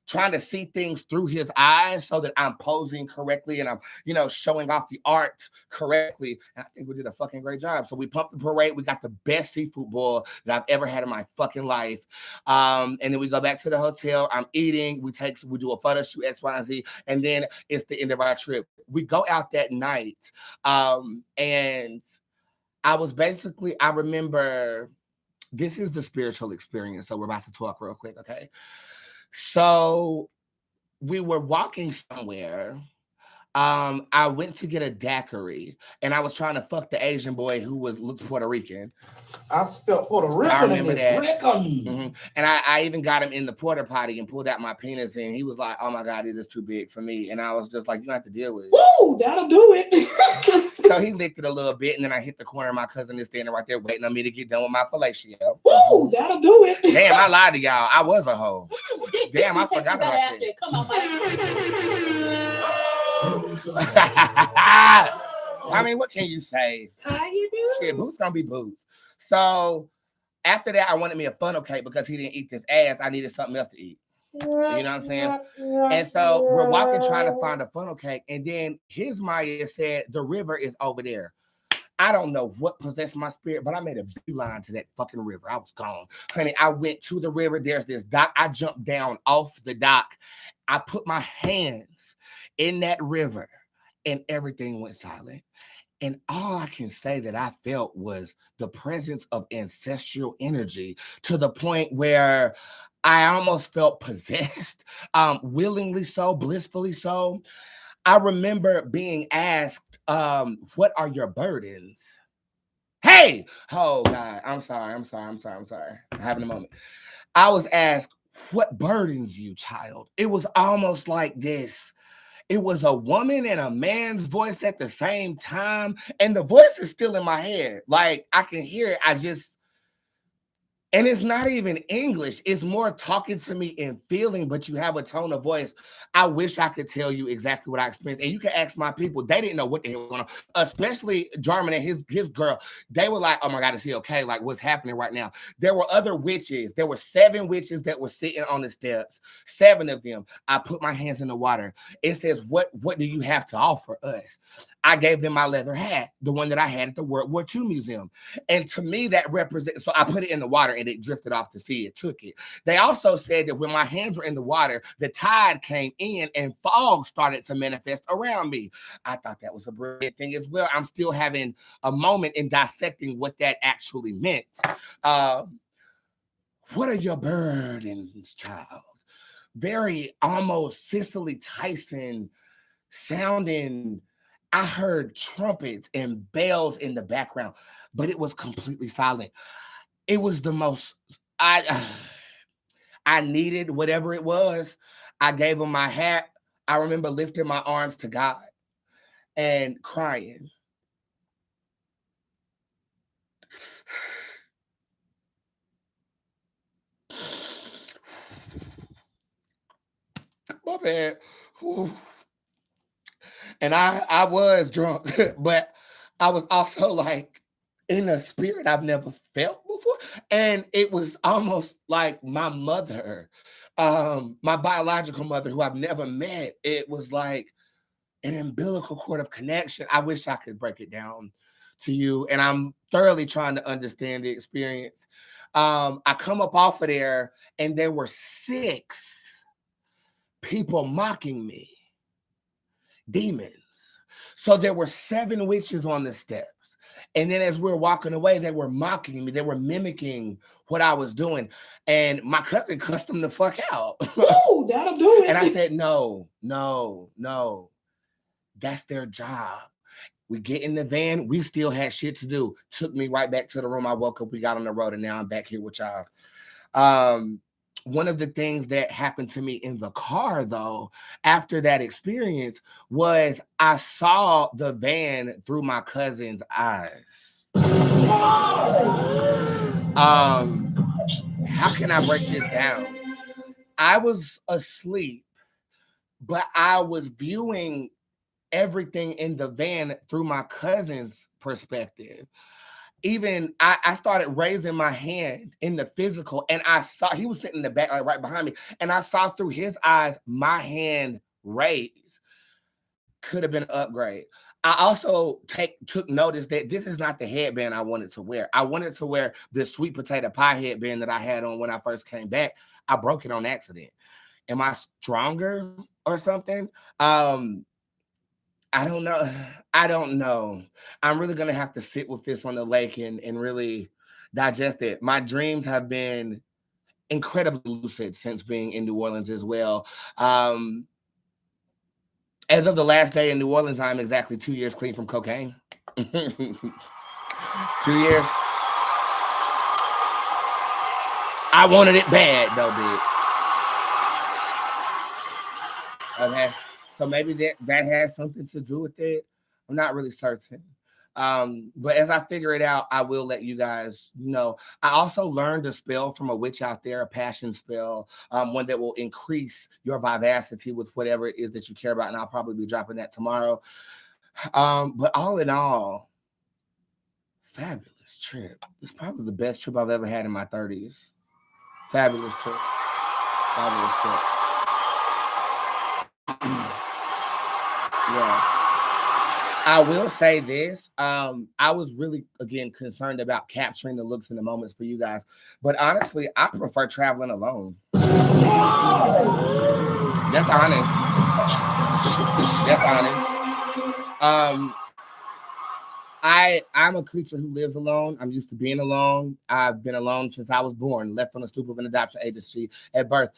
[SPEAKER 5] trying to see things through his eyes so that I'm posing correctly and I'm, you know, showing off the art correctly. And I think we did a fucking great job. So we pumped the parade. We got the best seafood boil that I've ever had in my fucking life. And then we go back to the hotel. I'm eating. We do a photo shoot, X, Y, and Z. And then it's the end of our trip. We go out that night. And I remember this is the spiritual experience. So we're about to talk real quick. Okay. So we were walking somewhere. I went to get a daiquiri, and I was trying to fuck the Asian boy who looked Puerto Rican.
[SPEAKER 7] I spelled Puerto Rican.
[SPEAKER 5] I remember that.
[SPEAKER 7] Mm-hmm.
[SPEAKER 5] And I even got him in the porta potty and pulled out my penis, and he was like, "Oh my God, it is too big for me." And I was just like, "You have to deal with it."
[SPEAKER 8] Woo, that'll do it.
[SPEAKER 5] So he licked it a little bit, and then I hit the corner. My cousin is standing right there waiting on me to get done with my fellatio.
[SPEAKER 8] Woo, that'll do it.
[SPEAKER 5] Damn, I lied to y'all. I was a hoe. Damn, I forgot about that.
[SPEAKER 2] Come on,
[SPEAKER 5] I mean, what can you say?
[SPEAKER 2] How you do?
[SPEAKER 5] Shit, Boots gonna be Boots. So after that, I wanted me a funnel cake because he didn't eat this ass. I needed something else to eat. You know what I'm saying? And so we're walking trying to find a funnel cake. And then his Maya said, the river is over there. I don't know what possessed my spirit, but I made a beeline to that fucking river. I was gone. Honey, I went to the river. There's this dock. I jumped down off the dock. I put my hands in that river and everything went silent. And all I can say that I felt was the presence of ancestral energy to the point where I almost felt possessed, willingly so, blissfully so. I remember being asked, what are your burdens? Hey, oh God, I'm sorry. I'm having a moment. I was asked, what burdens you, child? It was almost like this. It was a woman and a man's voice at the same time. And the voice is still in my head. Like I can hear it. And it's not even English. It's more talking to me and feeling, but you have a tone of voice. I wish I could tell you exactly what I experienced. And you can ask my people. They didn't know what the hell was going on. Especially Jarman and his girl. They were like, oh my God, is he okay? Like, what's happening right now? There were other witches. There were 7 witches that were sitting on the steps. 7 of them. I put my hands in the water. It says, what do you have to offer us? I gave them my leather hat, the one that I had at the World War II Museum. And to me, that represents, so I put it in the water and it drifted off the sea. It took it. They also said that when my hands were in the water, the tide came in and fog started to manifest around me. I thought that was a brilliant thing as well. I'm still having a moment in dissecting what that actually meant. What are your burdens, child? Very almost Cicely Tyson sounding. I heard trumpets and bells in the background, but it was completely silent. It was the most, I needed whatever it was. I gave him my hat. I remember lifting my arms to God and crying. My bad. Whew. And I was drunk, but I was also like in a spirit I've never felt before. And it was almost like my mother, my biological mother, who I've never met. It was like an umbilical cord of connection. I wish I could break it down to you. And I'm thoroughly trying to understand the experience. I come up off of there and there were 6 people mocking me. Demons. So there were 7 witches on the steps. And then as we were walking away, they were mocking me. They were mimicking what I was doing. And my cousin cussed them the fuck out.
[SPEAKER 1] Ooh, that'll do it.
[SPEAKER 5] And I said, no. That's their job. We get in the van. We still had shit to do. Took me right back to the room. I woke up. We got on the road. And now I'm back here with y'all. One of the things that happened to me in the car, though, after that experience was I saw the van through my cousin's eyes. How can I break this down? I was asleep, but I was viewing everything in the van through my cousin's perspective. Even I started raising my hand in the physical, and I saw he was sitting in the back, like right behind me, and I saw through his eyes my hand raised. Could have been an upgrade. I also took notice that this is not the headband I wanted to wear. I wanted to wear the sweet potato pie headband that I had on when I first came back. I broke it on accident. Am I stronger or something? I don't know. I'm really going to have to sit with this on the lake and really digest it. My dreams have been incredibly lucid since being in New Orleans as well. As of the last day in New Orleans, I'm exactly 2 years clean from cocaine. 2 years. I wanted it bad, though, bitch. Okay. So maybe that has something to do with it. I'm not really certain. But as I figure it out, I will let you guys know. I also learned a spell from a witch out there, a passion spell, one that will increase your vivacity with whatever it is that you care about. And I'll probably be dropping that tomorrow. But all in all, fabulous trip. It's probably the best trip I've ever had in my 30s. Fabulous trip. Fabulous trip. Yeah. I will say this. I was really, again, concerned about capturing the looks and the moments for you guys. But honestly, I prefer traveling alone. That's honest. That's honest. I'm a creature who lives alone. I'm used to being alone. I've been alone since I was born, left on the stoop of an adoption agency at birth.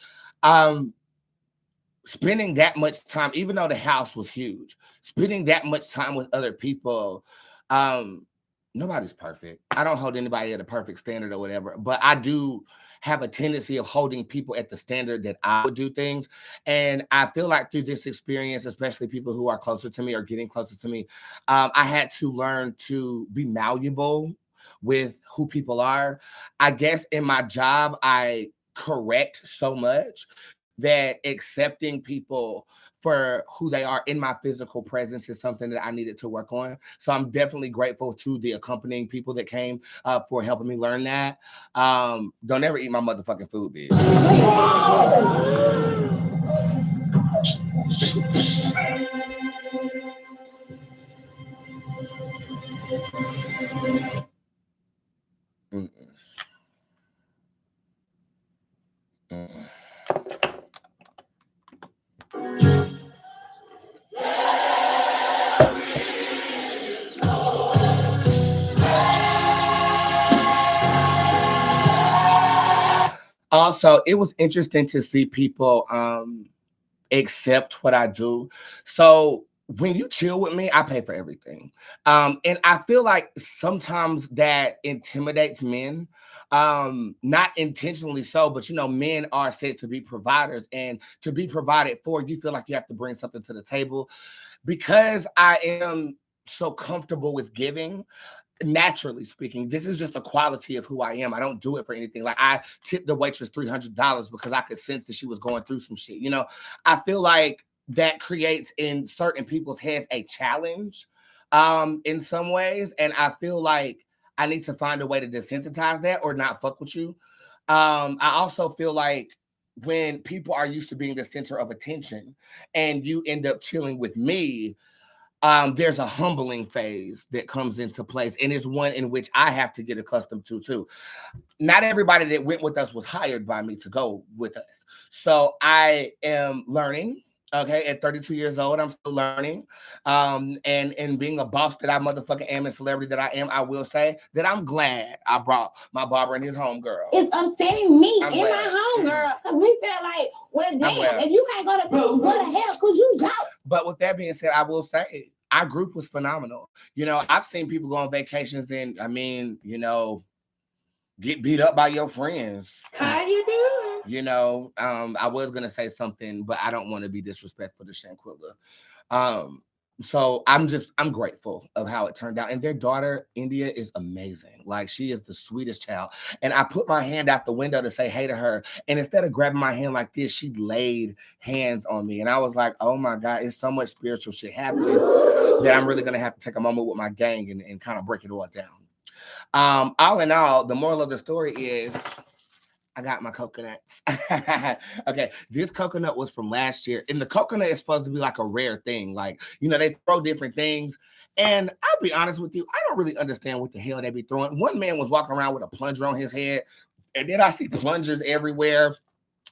[SPEAKER 5] Spending that much time, even though the house was huge, spending that much time with other people, nobody's perfect. I don't hold anybody at a perfect standard or whatever, but I do have a tendency of holding people at the standard that I would do things. And I feel like through this experience, especially people who are closer to me or getting closer to me, I had to learn to be malleable with who people are. I guess in my job, I correct so much that accepting people for who they are in my physical presence is something that I needed to work on. So I'm definitely grateful to the accompanying people that came for helping me learn that. Don't ever eat my motherfucking food, bitch. Mm-mm. Mm-mm. Also, it was interesting to see people accept what I do. So when you chill with me, I pay for everything. And I feel like sometimes that intimidates men. Not intentionally so, but men are said to be providers, and to be provided for, you feel like you have to bring something to the table. Because I am so comfortable with giving, naturally speaking, this is just a quality of who I am. I don't do it for anything. Like, I tipped the waitress $300 because I could sense that she was going through some shit. I feel like that creates in certain people's heads a challenge in some ways. And I feel like I need to find a way to desensitize that or not fuck with you. I also feel like when people are used to being the center of attention and you end up chilling with me, there's a humbling phase that comes into place, and it's one in which I have to get accustomed to too. Not everybody that went with us was hired by me to go with us. So I am learning. Okay, at 32 years old, I'm still learning. And being a boss that I motherfucking am and celebrity that I am, I will say that I'm glad I brought my barber and his homegirl.
[SPEAKER 3] It's upsetting me
[SPEAKER 5] I'm
[SPEAKER 3] and
[SPEAKER 5] glad.
[SPEAKER 3] my homegirl because we feel like, well, damn, if you can't go to where the hell could you go?
[SPEAKER 5] But with that being said, I will say our group was phenomenal. I've seen people go on vacations and, get beat up by your friends.
[SPEAKER 8] How you doing?
[SPEAKER 5] I was gonna say something, but I don't want to be disrespectful to Shanquilla. So I'm grateful of how it turned out. And their daughter, India, is amazing. Like, she is the sweetest child. And I put my hand out the window to say hey to her. And instead of grabbing my hand like this, she laid hands on me. And I was like, oh my God, it's so much spiritual shit happening that I'm really gonna have to take a moment with my gang and kind of break it all down. All in all, the moral of the story is I got my coconuts. Okay, this coconut was from last year. And the coconut is supposed to be like a rare thing. Like, they throw different things. And I'll be honest with you, I don't really understand what the hell they be throwing. One man was walking around with a plunger on his head. And then I see plungers everywhere.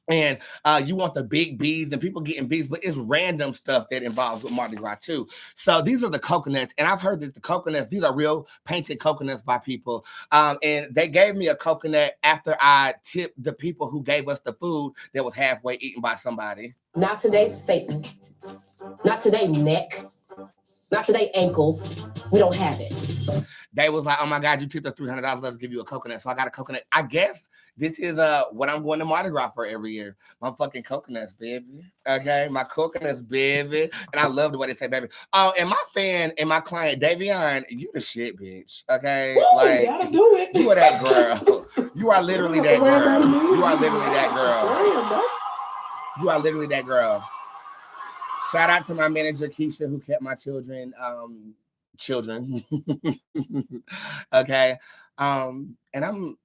[SPEAKER 5] And you want the big beads and people getting beads, but it's random stuff that involves with Mardi Gras too. So these are the coconuts. And I've heard that the coconuts, these are real painted coconuts by people. And they gave me a coconut after I tipped the people who gave us the food that was halfway eaten by somebody.
[SPEAKER 6] Not today, Satan. Not today, Nick. Not today, ankles. We don't have it.
[SPEAKER 5] They was like, oh my God, you tipped us $300. Let's give you a coconut. So I got a coconut. I guess this is what I'm going to Mardi Gras for every year. My fucking coconuts, baby. Okay, my coconuts, baby. And I love the way they say, baby. Oh, and my fan and my client, Davion, you the shit, bitch. Okay,
[SPEAKER 1] Woo,
[SPEAKER 5] like
[SPEAKER 1] gotta do it.
[SPEAKER 5] you are that girl. You are literally that girl. You are literally that girl. You are literally that girl. Shout out to my manager Keisha, who kept my children. Okay. And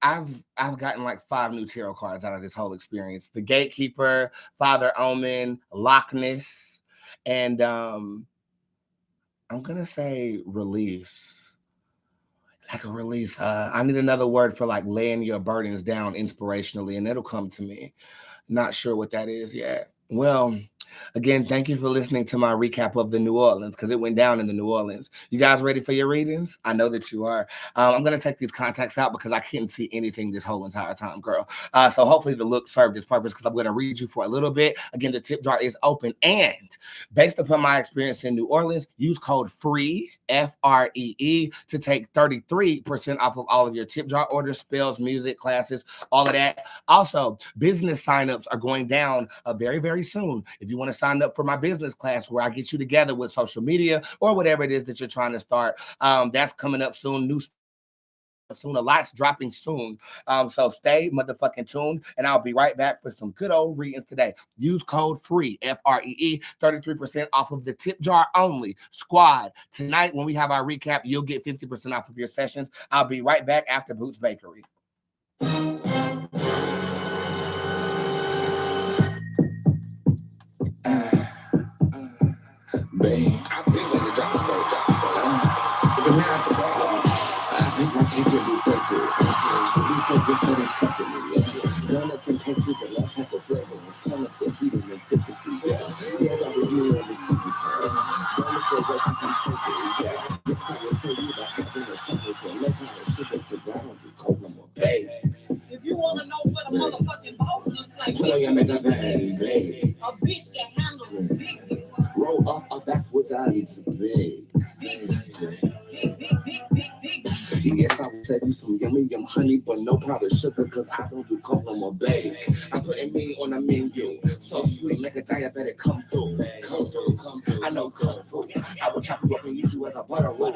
[SPEAKER 5] I've gotten like 5 new tarot cards out of this whole experience. The Gatekeeper, Father Omen, Loch Ness, and I'm gonna say release. Like a release. I need another word for like laying your burdens down inspirationally, and it'll come to me. Not sure what that is yet. Well, again, thank you for listening to my recap of the New Orleans, because it went down in the New Orleans. You guys ready for your readings? I know that you are. I'm going to take these contacts out because I couldn't see anything this whole entire time, girl. So hopefully the look served its purpose, because I'm going to read you for a little bit. Again, the tip jar is open. And based upon my experience in New Orleans, use code FREE, F-R-E-E, to take 33% off of all of your tip jar orders, spells, music, classes, all of that. Also, business signups are going down very, very soon. If you want to sign up for my business class where I get you together with social media or whatever it is that you're trying to start, that's coming up soon. New soon, a lot's dropping soon. So stay motherfucking tuned, and I'll be right back for some good old readings today. Use code FREE, F-R-E-E, 33% off of the tip jar only. Squad, tonight when we have our recap, you'll get 50% off of your sessions. I'll be right back after Boots Bakery.
[SPEAKER 4] Babe, I've been on the drop store. But now it's a problem. I think my ticket was better. Should be so good so they fuck with me. Donuts and pastries and all type of flavors. Turn up the heat and efficacy. Yeah, that was me on the TV screen. Don't look away because I'm so good. Yes, I will say you the hot in the summer, so no kind of sugar, because I don't do coke no more, babe.
[SPEAKER 2] If you want to know what a motherfucking boss looks like,
[SPEAKER 4] Well, you make a thing, babe.
[SPEAKER 2] a bitch that handles big.
[SPEAKER 4] Roll up or backwards, I need to be.
[SPEAKER 2] Big.
[SPEAKER 4] Yes, I will save you some yummy honey, but no powdered sugar, cause I don't do coke no more, babe. I'm putting me on a menu, so sweet, make a diabetic come through. I know kung fu. I will chop you up and use you as a butter roll.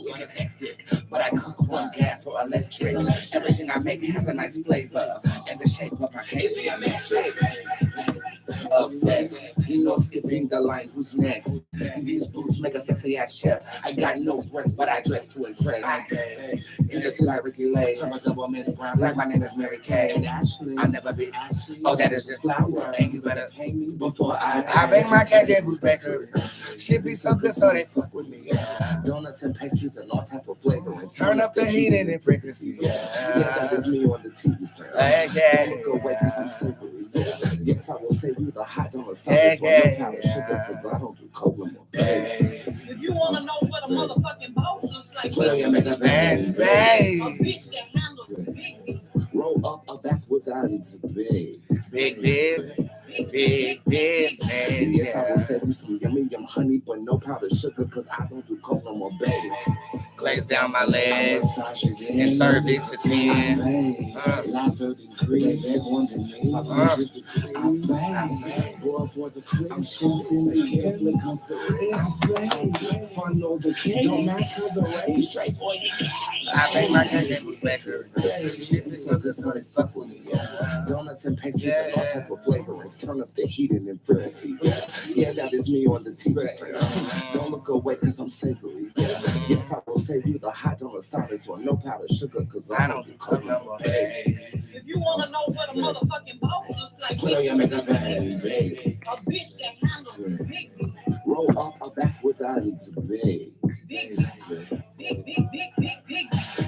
[SPEAKER 4] It gets hectic, but I cook one gas or electric. Everything I make has a nice flavor, and the shape of my cake is geometric. Obsessed, no skipping the line, who's next? These boots make a sexy ass chef. I got no breasts, but I dress to impress. Into till I Ricky Lay, from a double minute brown, like my name is Mary Kay. And Ashley, I'll never be Ashley. Oh, that is just flower, and you better pay me before I bake my Catchup Boots Bakery. She be so good, so they fuck with me. Donuts and pastries and all type of flavors. Turn up the heat and the frequency. Yeah, that is me on the TV screen. Don't look away because I'm savory. Yes, I will save you the hot on the side. So no powder sugar, because I don't do coke no more.
[SPEAKER 2] If you want to know what a motherfucking boss looks like,
[SPEAKER 4] Well, you make a
[SPEAKER 2] a bitch that handles big.
[SPEAKER 4] Roll up or backwards, I need to be.
[SPEAKER 5] Big.
[SPEAKER 4] Yes, I will save you some yummy honey, but no powdered sugar, cause I don't do coke no more, babe.
[SPEAKER 5] Glaze down my legs and serve it to 10.
[SPEAKER 4] Don't matter the race. Straight boy,
[SPEAKER 5] I make my Catchup Boots Bakery.
[SPEAKER 4] shit be so good, so they fuck with me. Donuts and pastries and all type of flavors. Turn up the heat and frequency. Yeah, that is me on the TV screen. Don't look away because I'm savory. Yes, I will save you the hot on the side as well. No powder sugar, because I don't do coke no more.
[SPEAKER 2] If you want to know what a motherfucking boss looks like,
[SPEAKER 4] Well, you make a thing, babe.
[SPEAKER 2] a bitch that handles big.
[SPEAKER 4] Roll up or backwards, I need to be.
[SPEAKER 2] Big.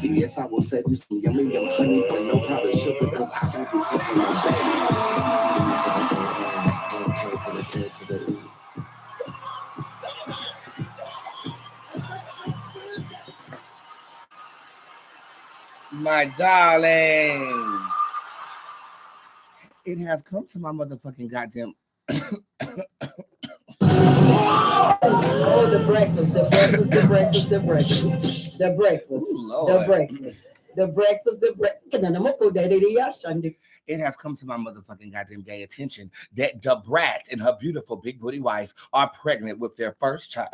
[SPEAKER 4] Yes, I will save you some yummy honey, but no powder sugar, because I don't do coke no more, babe.
[SPEAKER 5] My darling, it has come to my motherfucking goddamn
[SPEAKER 8] Oh, the breakfast. Ooh,
[SPEAKER 5] It has come to my motherfucking goddamn gay attention that the brat and her beautiful big booty wife are pregnant with their first child.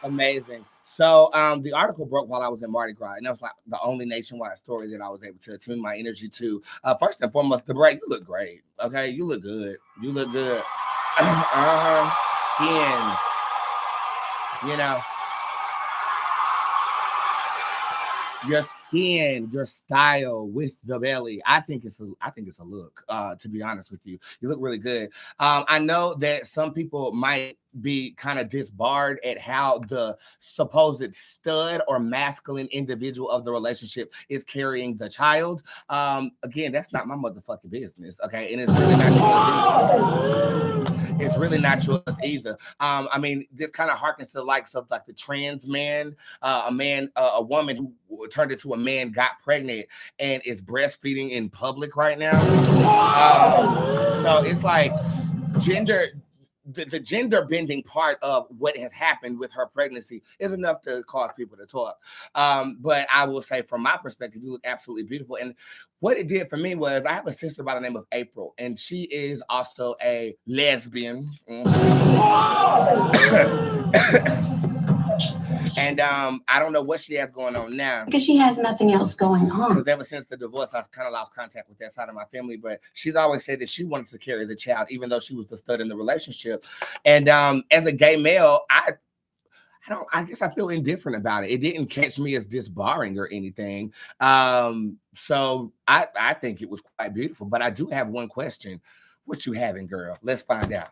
[SPEAKER 5] Amazing. So the article broke while I was in Mardi Gras, and that was like the only nationwide story that I was able to attune my energy to. First and foremost, the break, you look great. Okay, you look good. You look good. Skin. You know, your skin, your style with the belly. I think it's a look. To be honest with you, you look really good. I know that some people might be kind of disbarred at how the supposed stud or masculine individual of the relationship is carrying the child. Again, that's not my motherfucking business. Okay, and it's really not yours. It's really not yours either. I mean, this kind of harkens to the likes of like the trans man, a woman who turned into a man, got pregnant, and is breastfeeding in public right now. So it's like the gender bending part of what has happened with her pregnancy is enough to cause people to talk. But I will say, from my perspective, you look absolutely beautiful. And what it did for me was, I have a sister by the name of April, and she is also a lesbian. And I don't know what she has going on now.
[SPEAKER 9] Because she has nothing else going on.
[SPEAKER 5] Because ever since the divorce, I've kind of lost contact with that side of my family. But she's always said that she wanted to carry the child, even though she was the stud in the relationship. And as a gay male, I guess I feel indifferent about it. It didn't catch me as disbarring or anything. So I think it was quite beautiful. But I do have one question. What you having, girl? Let's find out.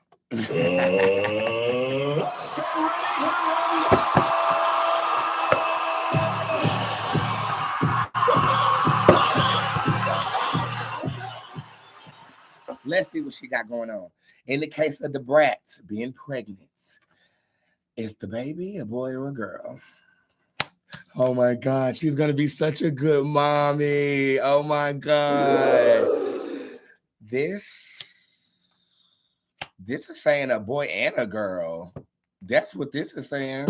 [SPEAKER 5] Let's see what she got going on. In the case of the brat being pregnant, is the baby a boy or a girl? Oh my God, she's gonna be such a good mommy. Oh my God. This is saying a boy and a girl. That's what this is saying.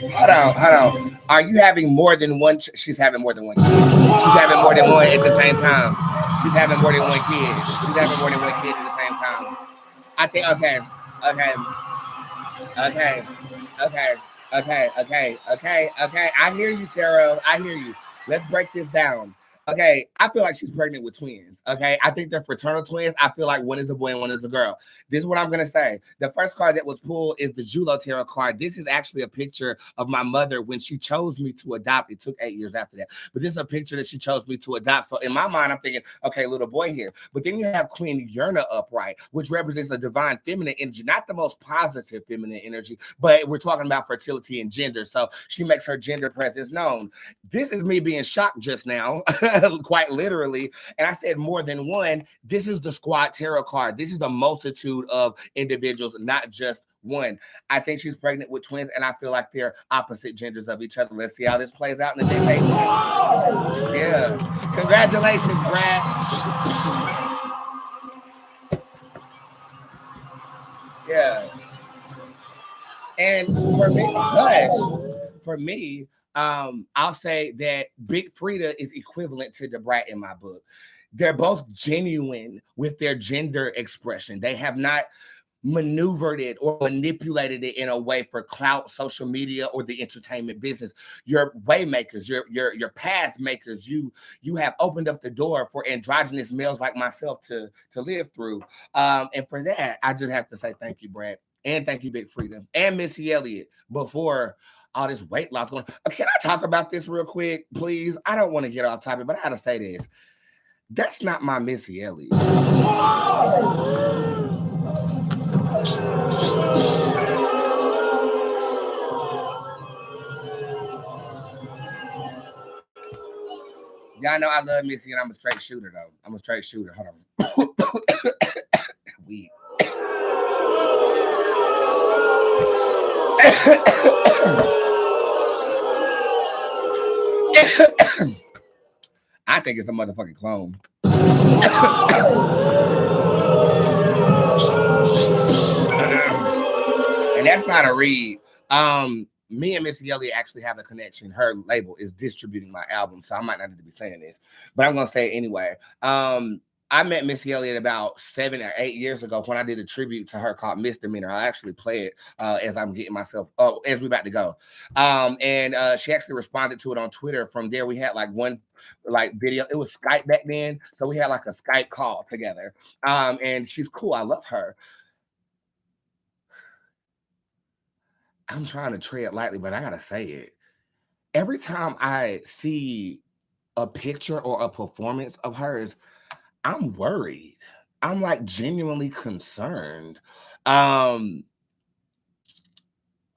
[SPEAKER 5] Hold on. Are you having more than one? She's having more than one kid. She's having more than one at the same time. She's having more than one kid. She's having more than one kid at the same time. I think, okay. I hear you, Tara. I hear you. Let's break this down. Okay, I feel like she's pregnant with twins. Okay, I think they're fraternal twins. I feel like one is a boy and one is a girl. This is what I'm gonna say. The first card that was pulled is the Julo Tarot card. This is actually a picture of my mother when she chose me to adopt. It took 8 years after that, but this is a picture that she chose me to adopt. So in my mind, I'm thinking, okay, little boy here. But then you have Queen Yerna upright, which represents a divine feminine energy, not the most positive feminine energy, but we're talking about fertility and gender. So she makes her gender presence known. This is me being shocked just now. Quite literally. And I said more than one. This is the Squad Tarot card. This is a multitude of individuals, not just one. I think she's pregnant with twins, and I feel like they're opposite genders of each other. Let's see how this plays out in the next 8 months. Yeah. Congratulations, Brad. Yeah. And for me, I'll say that Big Frida is equivalent to the brat in my book. They're both genuine with their gender expression. They have not maneuvered it or manipulated it in a way for clout, social media, or the entertainment business. You're way makers, you're path makers. You have opened up the door for androgynous males like myself to live through. And for that, I just have to say thank you, Brad. And thank you, Big Frida. And Missy Elliott before all this weight loss going on. Can I talk about this real quick, please? I don't want to get off topic, but I gotta say this. That's not my Missy Elliott. Y'all know I love Missy, and I'm a straight shooter, though. I'm a straight shooter. Hold on. Weed. I think it's a motherfucking clone. And that's not a read. Me and Missy Elliott actually have a connection. Her label is distributing my album, so I might not need to be saying this, but I'm gonna say it anyway. I met Missy Elliott about 7 or 8 years ago when I did a tribute to her called Misdemeanor. I actually play it as I'm getting myself, as we're about to go. And she actually responded to it on Twitter. From there, we had like one video. It was Skype back then, so we had like a Skype call together. And she's cool. I love her. I'm trying to tread lightly, but I gotta say it. Every time I see a picture or a performance of hers, I'm worried. I'm like genuinely concerned. Then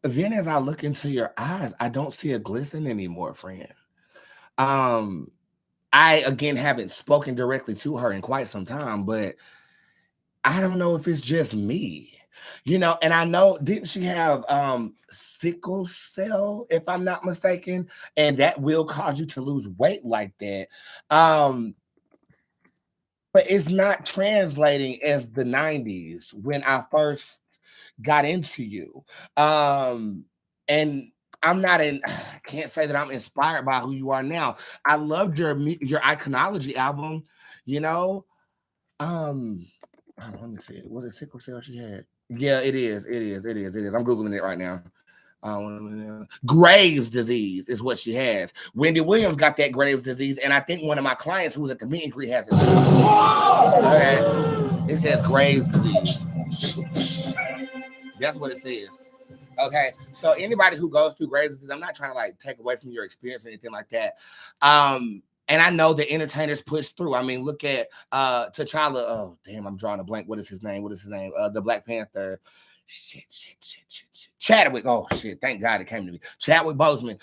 [SPEAKER 5] as I look into your eyes, I don't see a glisten anymore, friend. I again haven't spoken directly to her in quite some time, but I don't know if it's just me. And I know, didn't she have sickle cell, if I'm not mistaken? And that will cause you to lose weight like that. But it's not translating as the 90s when I first got into you. And I'm not I can't say that I'm inspired by who you are now. I loved your Iconology album, let me see. Was it sickle cell she had? Yeah, it is. I'm Googling it right now. Graves' disease is what she has. Wendy Williams got that Graves' disease, and I think one of my clients who was at the meet and greet has it. Okay. It says Graves' disease. That's what it says. Okay. So anybody who goes through Graves' disease, I'm not trying to like take away from your experience or anything like that. And I know the entertainers push through. I mean, look at T'Challa. Oh, damn, I'm drawing a blank. What is his name? The Black Panther. Shit. Chadwick. Oh, shit. Thank God it came to me. Chadwick Boseman.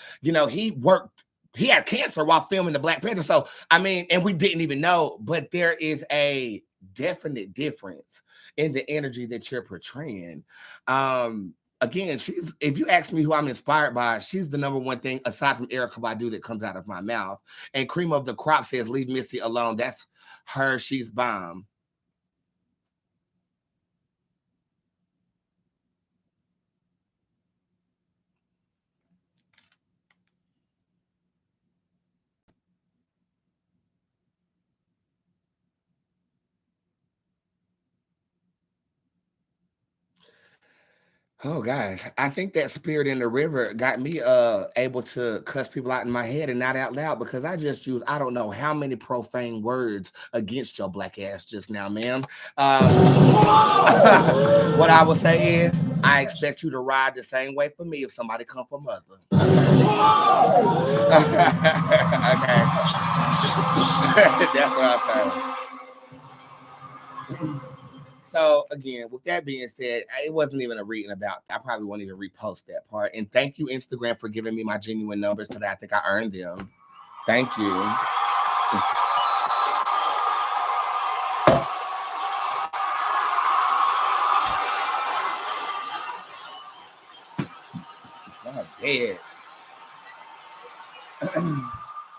[SPEAKER 5] He had cancer while filming the Black Panther. So, I mean, and we didn't even know, but there is a definite difference in the energy that you're portraying. Again, if you ask me who I'm inspired by, she's the number one thing aside from Erykah Badu that comes out of my mouth. And Cream of the Crop says, leave Missy alone. That's her. She's bomb. Oh God, I think that Spirit in the River got me able to cuss people out in my head and not out loud, because I just used I don't know how many profane words against your black ass just now, ma'am. What I will say is I expect you to ride the same way for me if somebody come for mother. Okay. That's what I say. So again, with that being said, it wasn't even a reading about. I probably won't even repost that part. And thank you, Instagram, for giving me my genuine numbers today. I think I earned them. Thank you. I'm dead.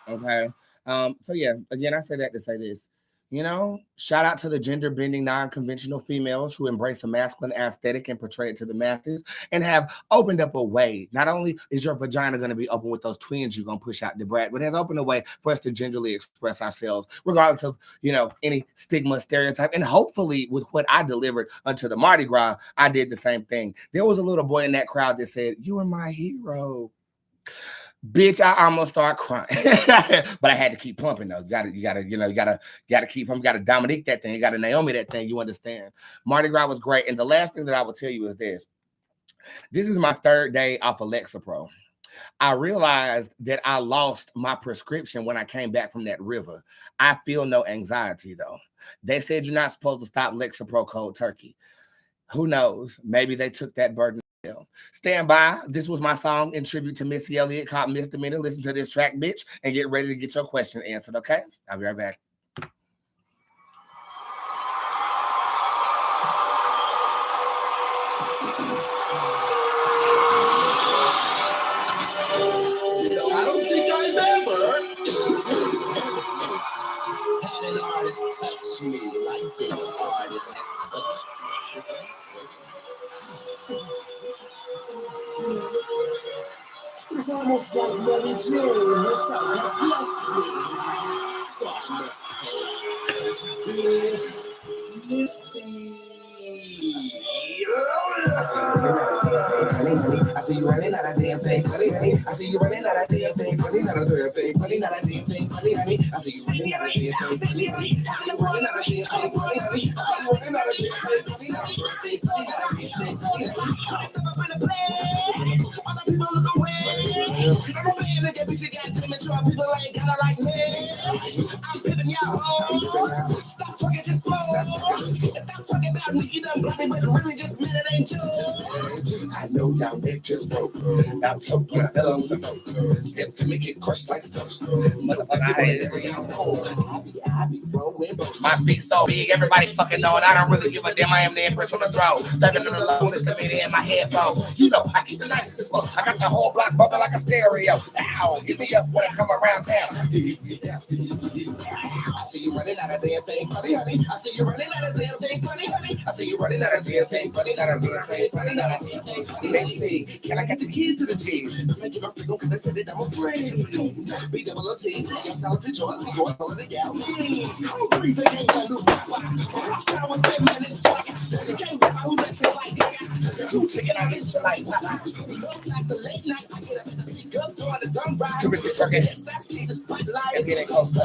[SPEAKER 5] Okay. So yeah, again, I say that to say this. Shout out to the gender-bending, non-conventional females who embrace a masculine aesthetic and portray it to the masses and have opened up a way. Not only is your vagina going to be open with those twins you're going to push out the brat, but it has opened a way for us to gingerly express ourselves, regardless of, any stigma, stereotype. And hopefully with what I delivered unto the Mardi Gras, I did the same thing. There was a little boy in that crowd that said, "You are my hero." Bitch, I almost start crying, but I had to keep pumping though. You gotta keep pumping. You gotta Dominique that thing. You gotta Naomi that thing. You understand? Mardi Gras was great. And the last thing that I will tell you is this. This is my 3rd day off of Lexapro. I realized that I lost my prescription when I came back from that river. I feel no anxiety though. They said you're not supposed to stop Lexapro cold turkey. Who knows? Maybe they took that burden. Stand by. This was my song in tribute to Missy Elliott called Misdemeanor. Listen to this track, bitch, and get ready to get your question answered, okay? I'll be right back.
[SPEAKER 4] touch me like this. Artist, let's touch. It's almost like Mary Jane herself has blessed me. So I must pay. Missy. I see you running out of damn thing, honey, honey. I see you running out of damn thing, honey, not a damn thing, honey, not a damn thing, honey, honey. I see you running out of damn thing, honey, honey. I see you running out of damn thing, honey, honey. I see you running out of damn thing, honey, not a damn thing, honey, not a damn thing, honey, honey. I step up in the place, all the people look away. Cause I'm a man that bitch, you got damn it, your people ain't gotta like me. I'm pimping y'all hoes. Stop talking, just smoke. Stop talking about me, you done bloody, but really just meant it ain't you. I know y'all bitches broke. Now choke when I fell on the boat. Step to make it crush like stuff. Motherfucker, I hate it. I be rolling boats. My feet so big, everybody fucking know it. I don't really give a damn. I am the empress on the throne. Thugging in the low, it's me in my headphones. You know, I keep the nicest fuck. I got the whole block bumping like a stereo. Ow, hit me up when I come around town. I see you running out of damn thing, funny, honey. I see you running out of damn thing, funny, honey. I see you running out of damn thing, funny, not a damn thing, funny, not a damn thing, funny. Let's see, can I get the keys to the G? Make it up to go because I said it, I'm afraid. Be double up T's, you're talented, you're all of the gal. Breathe again, I lose my spot. I was 10 minutes, you can't get my who lets it like this. You chicken, I get you like that. Looks like the late night, I get up in the pick up, doing the sunrise. To the truck, yes, I see the spotlight. And get it close to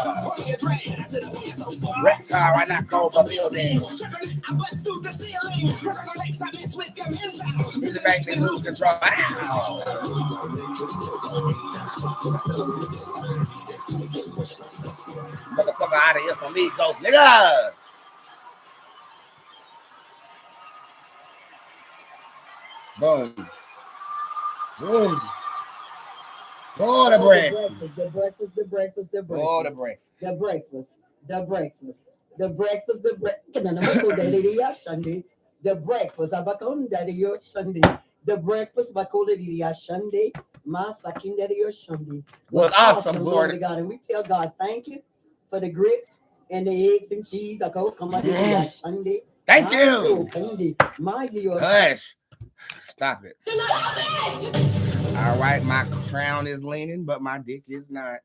[SPEAKER 4] reptile, I knock over building. I bust through the ceiling. Music make me lose control. Ow. Motherfucker out of here for me, ghost nigga. Boom. Boom. Oh, the breakfast.
[SPEAKER 8] The breakfast, the breakfast, the breakfast.
[SPEAKER 5] Oh, the breakfast.
[SPEAKER 8] The breakfast, the breakfast. The breakfast, the breakfast. The breakfast, abakon daddy your Sunday. The breakfast, bakole diya Sunday. Masakin daddy your Sunday.
[SPEAKER 5] Was awesome, glory to
[SPEAKER 8] God. And we tell God, thank you for the grits and the eggs and cheese. I go come on Sunday.
[SPEAKER 5] Thank you.
[SPEAKER 8] My dear.
[SPEAKER 5] Hush. Stop it. Stop it. All right, my crown is leaning, but my dick is not.